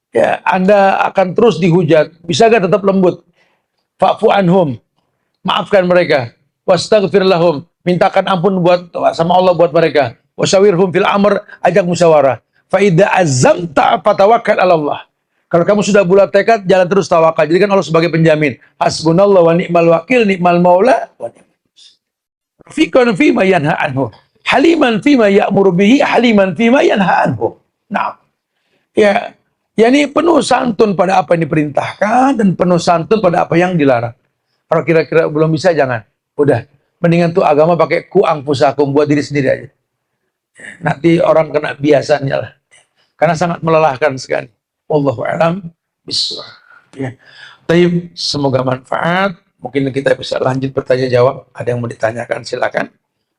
Ya, Anda akan terus dihujat. Bisa gak tetap lembut? Fa'fu anhum. Maafkan mereka. Wastaghfir lahum. Mintakan ampun buat sama Allah buat mereka. Wasyawirhum fil amr, ajak musyawarah. Fa idza azamta fatawakkal 'ala Allah. Kalau kamu sudah bulat tekad, jalan terus tawakal. Jadi kan Allah sebagai penjamin. Hasbunallah wa ni'mal wakil, ni'mal maula wa ni'mal. Rafiqan fima yanha anhu. Haliman fima ya'muru bihi, haliman fima yanha anhu. Nah, ya, ini penuh santun pada apa yang diperintahkan dan penuh santun pada apa yang dilarang. Kalau kira-kira belum bisa, jangan. Udah, mendingan tuh agama pakai ku angfusakum, buat diri sendiri aja. Nanti orang kena biasanya lah. Karena sangat melelahkan sekali. Wallahu a'lam bishawab. Ya. Tapi semoga manfaat. Mungkin kita bisa lanjut bertanya jawab. Ada yang mau ditanyakan, silakan.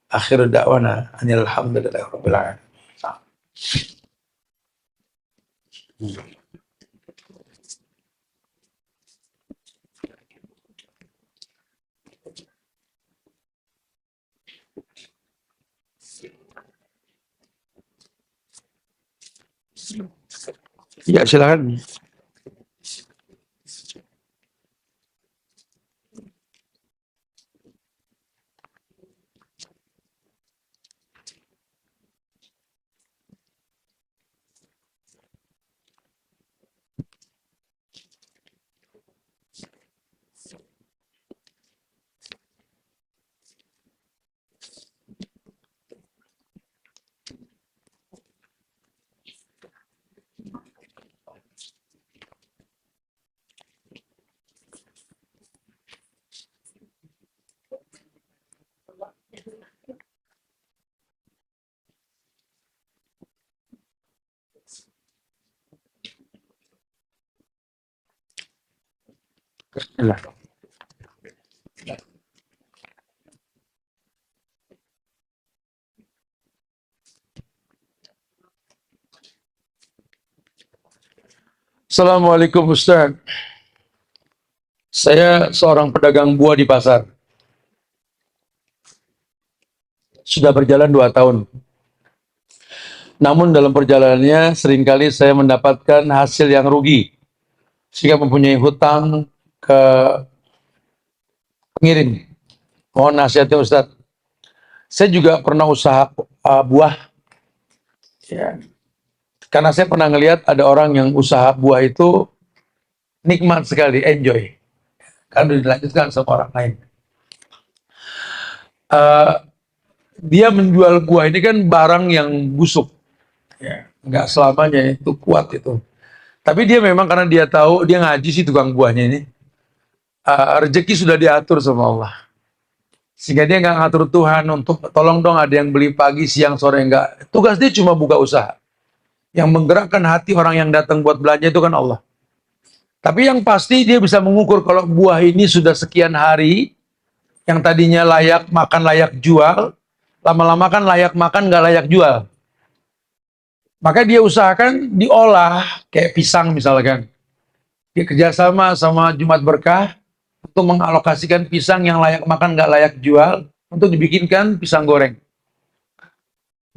Akhirul da'wana anil hamdulillahirabbil alamin. Ya, silakan. Silakan. Assalamualaikum Ustaz. Saya seorang pedagang buah di pasar. Sudah berjalan 2 tahun. Namun dalam perjalanannya seringkali saya mendapatkan hasil yang rugi. Sehingga mempunyai hutang ke pengirim. Mohon nasihatnya Ustaz. Saya juga pernah usaha buah. Ya. Karena saya pernah ngelihat ada orang yang usaha buah itu nikmat sekali, enjoy. Kan udah dilanjutkan sama orang lain. Dia menjual buah ini kan barang yang busuk. Ya, nggak selamanya itu kuat itu. Tapi dia memang karena dia tahu, dia ngaji sih tukang buahnya ini. Rezeki sudah diatur sama Allah. Sehingga dia nggak ngatur Tuhan untuk tolong dong ada yang beli pagi, siang, sore, enggak. Tugas dia cuma buka usaha. Yang menggerakkan hati orang yang datang buat belanja itu kan Allah. Tapi yang pasti dia bisa mengukur kalau buah ini sudah sekian hari, yang tadinya layak makan, layak jual, lama-lama kan layak makan, nggak layak jual. Maka dia usahakan diolah, kayak pisang misalkan. Dia kerjasama sama Jumat Berkah untuk mengalokasikan pisang yang layak makan, nggak layak jual, untuk dibikinkan pisang goreng.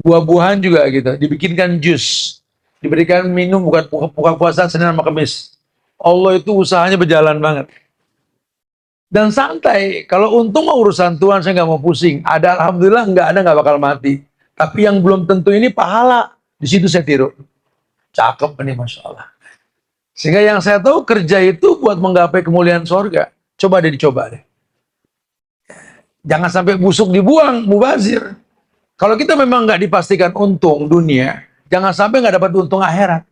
Buah-buahan juga gitu, dibikinkan jus. Diberikan minum bukan buka puasa Senin sama Kamis. Allah itu usahanya berjalan banget. Dan santai, kalau untung mau urusan Tuhan saya nggak mau pusing. Ada alhamdulillah, nggak ada nggak bakal mati. Tapi yang belum tentu ini pahala. Di situ saya tiru. Cakep ini Masya Allah. Sehingga yang saya tahu kerja itu buat menggapai kemuliaan sorga. Coba deh dicoba deh. Jangan sampai busuk dibuang, mubazir. Kalau kita memang nggak dipastikan untung dunia, jangan sampai nggak dapat untung akhirat.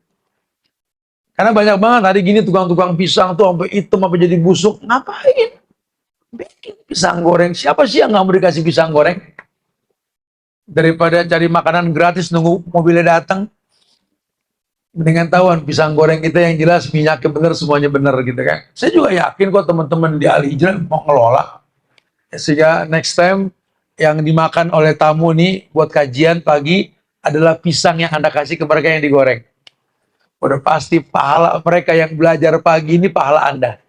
Karena banyak banget hari gini tukang-tukang pisang tuh sampai hitam, sampai jadi busuk. Ngapain? Bikin pisang goreng. Siapa sih yang nggak mau dikasih pisang goreng? Daripada cari makanan gratis nunggu mobilnya datang. Mendingan tahuan pisang goreng kita yang jelas minyaknya bener, semuanya bener gitu kan. Saya juga yakin kok teman-teman di Al Hijrah mau ngelola. Sehingga next time yang dimakan oleh tamu nih buat kajian pagi adalah pisang yang Anda kasih ke mereka yang digoreng. Udah pasti pahala mereka yang belajar pagi ini pahala Anda.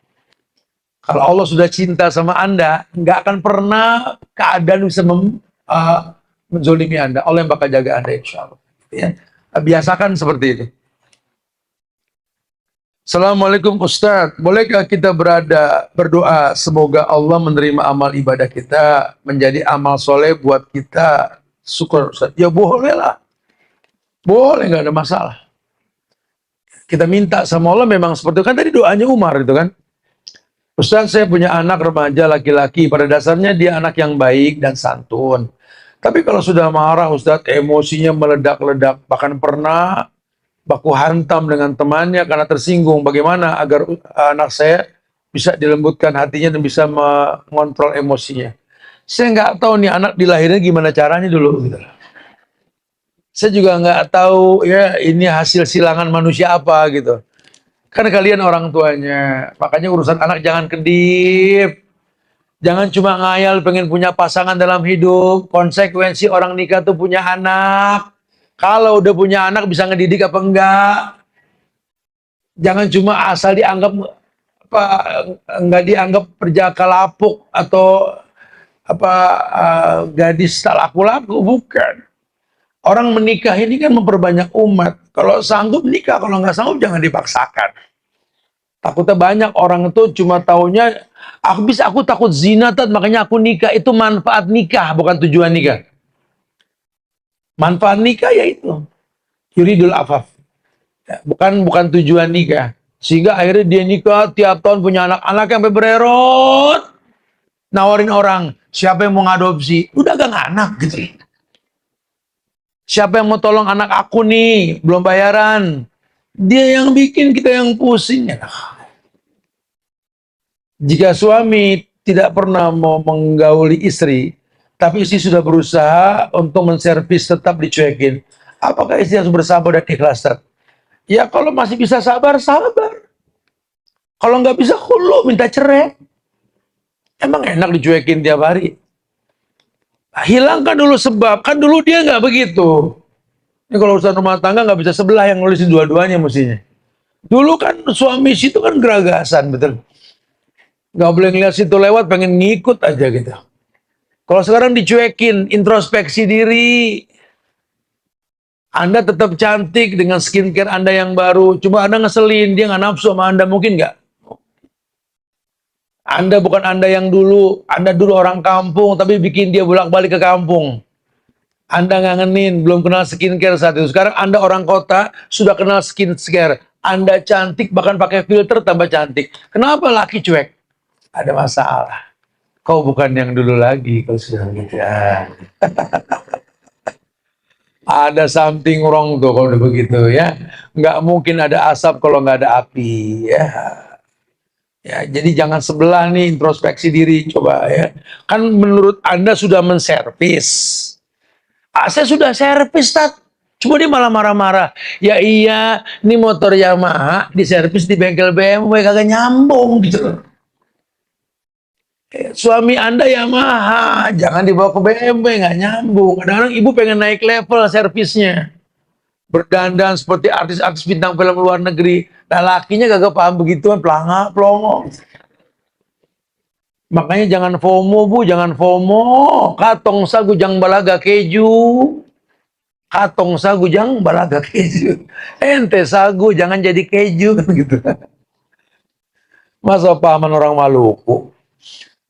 Kalau Allah sudah cinta sama Anda, nggak akan pernah keadaan bisa menzolimi Anda, Allah yang bakal jaga Anda insya Allah. Ya. Biasakan seperti itu. Assalamualaikum Ustadz, bolehkah kita berdoa semoga Allah menerima amal ibadah kita menjadi amal soleh buat kita? Syukur Ustadz. Ya boleh lah, boleh, nggak ada masalah. Kita minta sama Allah memang seperti itu. Kan tadi doanya Umar itu kan. Ustaz, saya punya anak remaja laki-laki. Pada dasarnya dia anak yang baik dan santun. Tapi kalau sudah marah, Ustaz, emosinya meledak-ledak. Bahkan pernah baku hantam dengan temannya karena tersinggung. Bagaimana agar anak saya bisa dilembutkan hatinya dan bisa mengontrol emosinya. Saya nggak tahu nih anak dilahirnya gimana caranya dulu. Gitu. Saya juga nggak tahu ya ini hasil silangan manusia apa gitu. Kan kalian orang tuanya, makanya urusan anak jangan kedip. Jangan cuma ngayal pengen punya pasangan dalam hidup. Konsekuensi orang nikah tuh punya anak. Kalau udah punya anak bisa ngedidik apa enggak? Jangan cuma asal dianggap apa enggak dianggap perjaka lapuk atau apa gadis tak laku-laku, bukan. Orang menikah ini kan memperbanyak umat. Kalau sanggup nikah, kalau nggak sanggup jangan dipaksakan. Takutnya banyak orang itu cuma taunya aku takut zina, makanya aku nikah. Itu manfaat nikah, bukan tujuan nikah. Manfaat nikah ya itu yuridul afaf. Ya, bukan tujuan nikah. Sehingga akhirnya dia nikah tiap tahun punya anak-anak yang sampai bererot. Nawarin orang, siapa yang mau ngadopsi? Udah gak anak gitu. Siapa yang mau tolong anak aku nih, belum bayaran. Dia yang bikin, kita yang pusing. Jika suami tidak pernah mau menggauli istri, tapi istri sudah berusaha untuk menservis tetap dicuekin. Apakah istri harus bersabar dan ikhlas? Ya kalau masih bisa sabar, sabar. Kalau nggak bisa, khulu, minta cerai. Emang enak dicuekin tiap hari? Hilangkan dulu sebab, kan dulu dia nggak begitu. Ini kalau urusan rumah tangga nggak bisa sebelah yang ngurusin dua-duanya mestinya. Dulu kan suami situ kan geragasan, betul. Nggak boleh ngeliat situ lewat, pengen ngikut aja gitu. Kalau sekarang dicuekin, introspeksi diri. Anda tetap cantik dengan skincare Anda yang baru. Coba Anda ngeselin, dia nggak nafsu sama Anda, mungkin nggak? Anda bukan Anda yang dulu. Anda dulu orang kampung, tapi bikin dia bolak-balik ke kampung. Anda ngangenin, belum kenal skincare saat itu. Sekarang Anda orang kota, sudah kenal skincare. Anda cantik, bahkan pakai filter tambah cantik. Kenapa laki cuek? Ada masalah. Kau bukan yang dulu lagi, kalau sudah gitu ya. Ada something wrong tuh kalau udah begitu ya. Nggak mungkin ada asap kalau nggak ada api ya. Ya, jadi jangan sebelah nih, introspeksi diri coba ya. Kan menurut Anda sudah menservis. Saya sudah servis, Tat. Cuma dia malah marah-marah. Ya iya, ini motor Yamaha diservis di bengkel BMW kagak nyambung gitu. Suami Anda Yamaha, jangan dibawa ke BMW, nggak nyambung. Kadang-kadang ibu pengen naik level servisnya. Berdandan seperti artis-artis bintang film luar negeri. Nah lakinya kagak paham begituan, pelangak, pelongo. Makanya jangan FOMO, Bu, jangan FOMO. Katong sagujang balaga keju. Katong sagujang balaga keju. Ente sagu, jangan jadi keju kan gitu. Masa pahaman orang Maluku.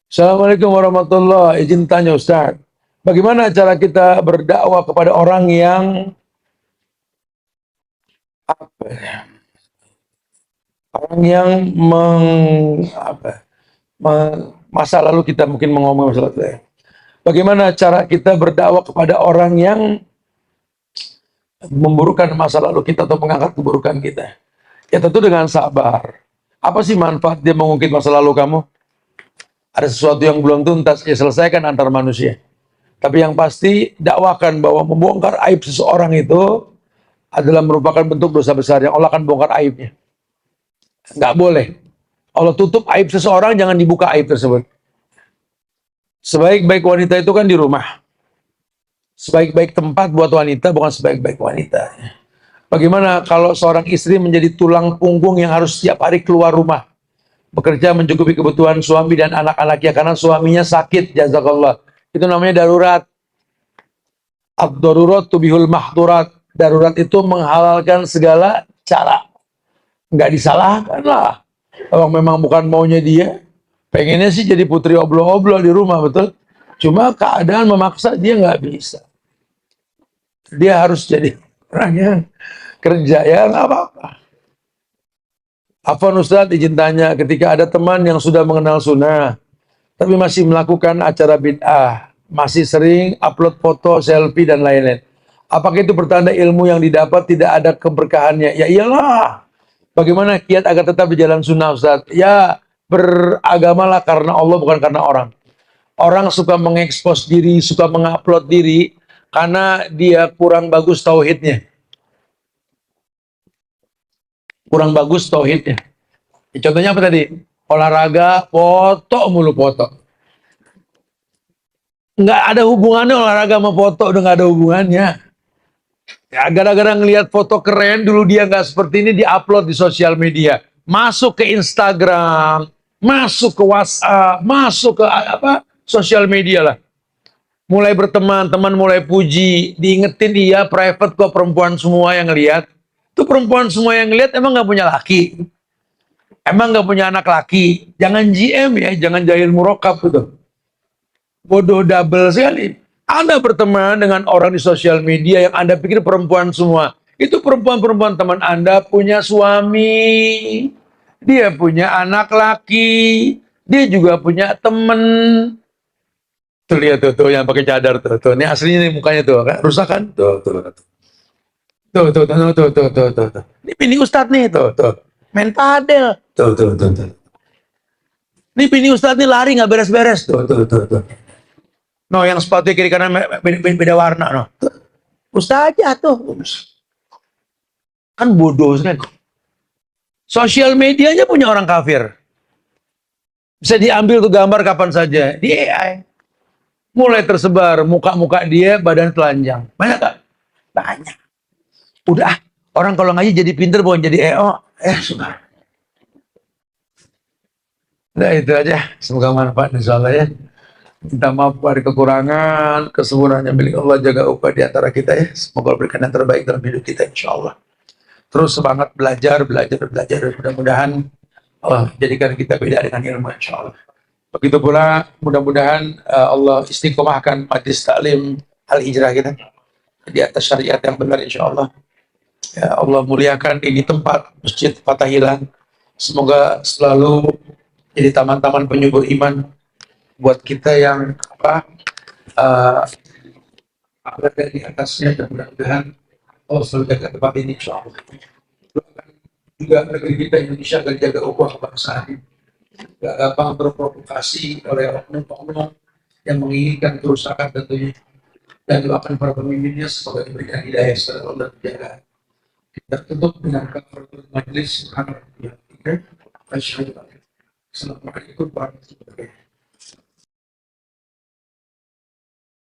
Assalamualaikum warahmatullahi wabarakatuh. Izin tanya Ustaz. Bagaimana cara kita berdakwah kepada orang yang apa ya? Orang yang masa lalu kita mungkin ngomong masalah itu. Bagaimana cara kita berdakwah kepada orang yang memburukkan masa lalu kita atau mengangkat keburukan kita? Ya tentu dengan sabar. Apa sih manfaat dia mengungkit masa lalu kamu? Ada sesuatu yang belum tuntas, ya selesaikan antar manusia. Tapi yang pasti dakwakan bahwa membongkar aib seseorang itu adalah merupakan bentuk dosa besar yang Allah akan bongkar aibnya. Nggak boleh. Allah tutup aib seseorang, jangan dibuka aib tersebut. Sebaik-baik wanita itu kan di rumah. Sebaik-baik tempat buat wanita, bukan sebaik-baik wanita. Bagaimana kalau seorang istri menjadi tulang punggung yang harus setiap hari keluar rumah, bekerja mencukupi kebutuhan suami dan anak-anaknya karena suaminya sakit, jazakallah. Itu namanya darurat. Ad-darurat tubihul mahdurat. Darurat itu menghalalkan segala cara. Nggak disalahkan lah. Kalau memang bukan maunya dia, pengennya sih jadi putri oblo-oblo di rumah, betul? Cuma keadaan memaksa dia nggak bisa. Dia harus jadi orang yang kerja, ya nggak apa-apa. Afwan Ustadz, izin tanya, ketika ada teman yang sudah mengenal sunnah, tapi masih melakukan acara bid'ah, masih sering upload foto, selfie, dan lain-lain. Apakah itu pertanda ilmu yang didapat tidak ada keberkahannya? Ya iyalah. Bagaimana kiat agar tetap di jalan sunnah, Ustaz? Ya, beragamalah karena Allah, bukan karena orang. Orang suka mengekspos diri, suka mengupload diri, karena dia kurang bagus tauhidnya. Kurang bagus tauhidnya. Contohnya apa tadi? Olahraga, foto mulu foto. Nggak ada hubungannya olahraga sama foto, udah nggak ada hubungannya. Ya, gara-gara ngelihat foto keren dulu dia nggak seperti ini, diupload di sosial media, masuk ke Instagram, masuk ke WhatsApp, masuk ke apa sosial media lah. Mulai berteman, teman mulai puji, diingetin dia private kok, perempuan semua yang ngelihat. Itu perempuan semua yang ngelihat emang nggak punya laki, emang nggak punya anak laki. Jangan GM ya, jangan jahil murokab gitu. Bodoh double sekali. Anda berteman dengan orang di sosial media yang Anda pikir perempuan semua. Itu perempuan-perempuan teman Anda punya suami. Dia punya anak laki. Dia juga punya teman. Tuh lihat tuh, yang pakai cadar tuh. Tuh, ini aslinya nih mukanya tuh, kan? Rusak kan? Tuh, tuh, tuh. Tuh, tuh, tuh, tuh, tuh, tuh, tuh, tuh. Ini bini Ustadz nih, tuh, tuh. Main padel. Tuh, tuh, tuh, tuh. Ini bini Ustadz nih lari nggak beres-beres. Tuh, tuh, tuh, tuh. No, yang sepatu kiri kanan beda warna, no. Ustaz aja tuh. Kan bodoh kan. Sosial medianya punya orang kafir. Bisa diambil tuh gambar kapan saja di AI. Mulai tersebar muka-muka dia badan telanjang. Banyak gak? Banyak. Udah, orang kalau ngaji jadi pinter bukan jadi EO. Sudah. Nah itu aja. Semoga manfaat insyaallah ya. Minta maaf dari kekurangan, kesempurnaannya milik Allah, jaga upah di antara kita ya. Semoga berikan yang terbaik dalam hidup kita insyaallah. Terus semangat belajar. Mudah-mudahan Allah jadikan kita beda dengan ilmu insyaallah. Begitu pula mudah-mudahan Allah istiqomahkan majlis taklim Al-Hijrah kita di atas syariat yang benar insyaallah. Ya Allah muliakan ini tempat Masjid Fathahilah. Semoga selalu jadi taman-taman penyubur iman buat kita yang berada di atasnya, dan mudah-mudahan Allah selalu jaga tempat ini insyaallah. Juga negeri kita Indonesia akan jaga ukhuwah kebangsaan. Gak gampang terprovokasi oleh oknum-oknum yang menginginkan kerusakan tentunya, dan doakan para pemimpinnya semoga diberikan hidayah secara Allah dan menjaga. Kita tutup dengan kafaratul majlis. Assalamualaikum warahmatullahi wabarakatuh.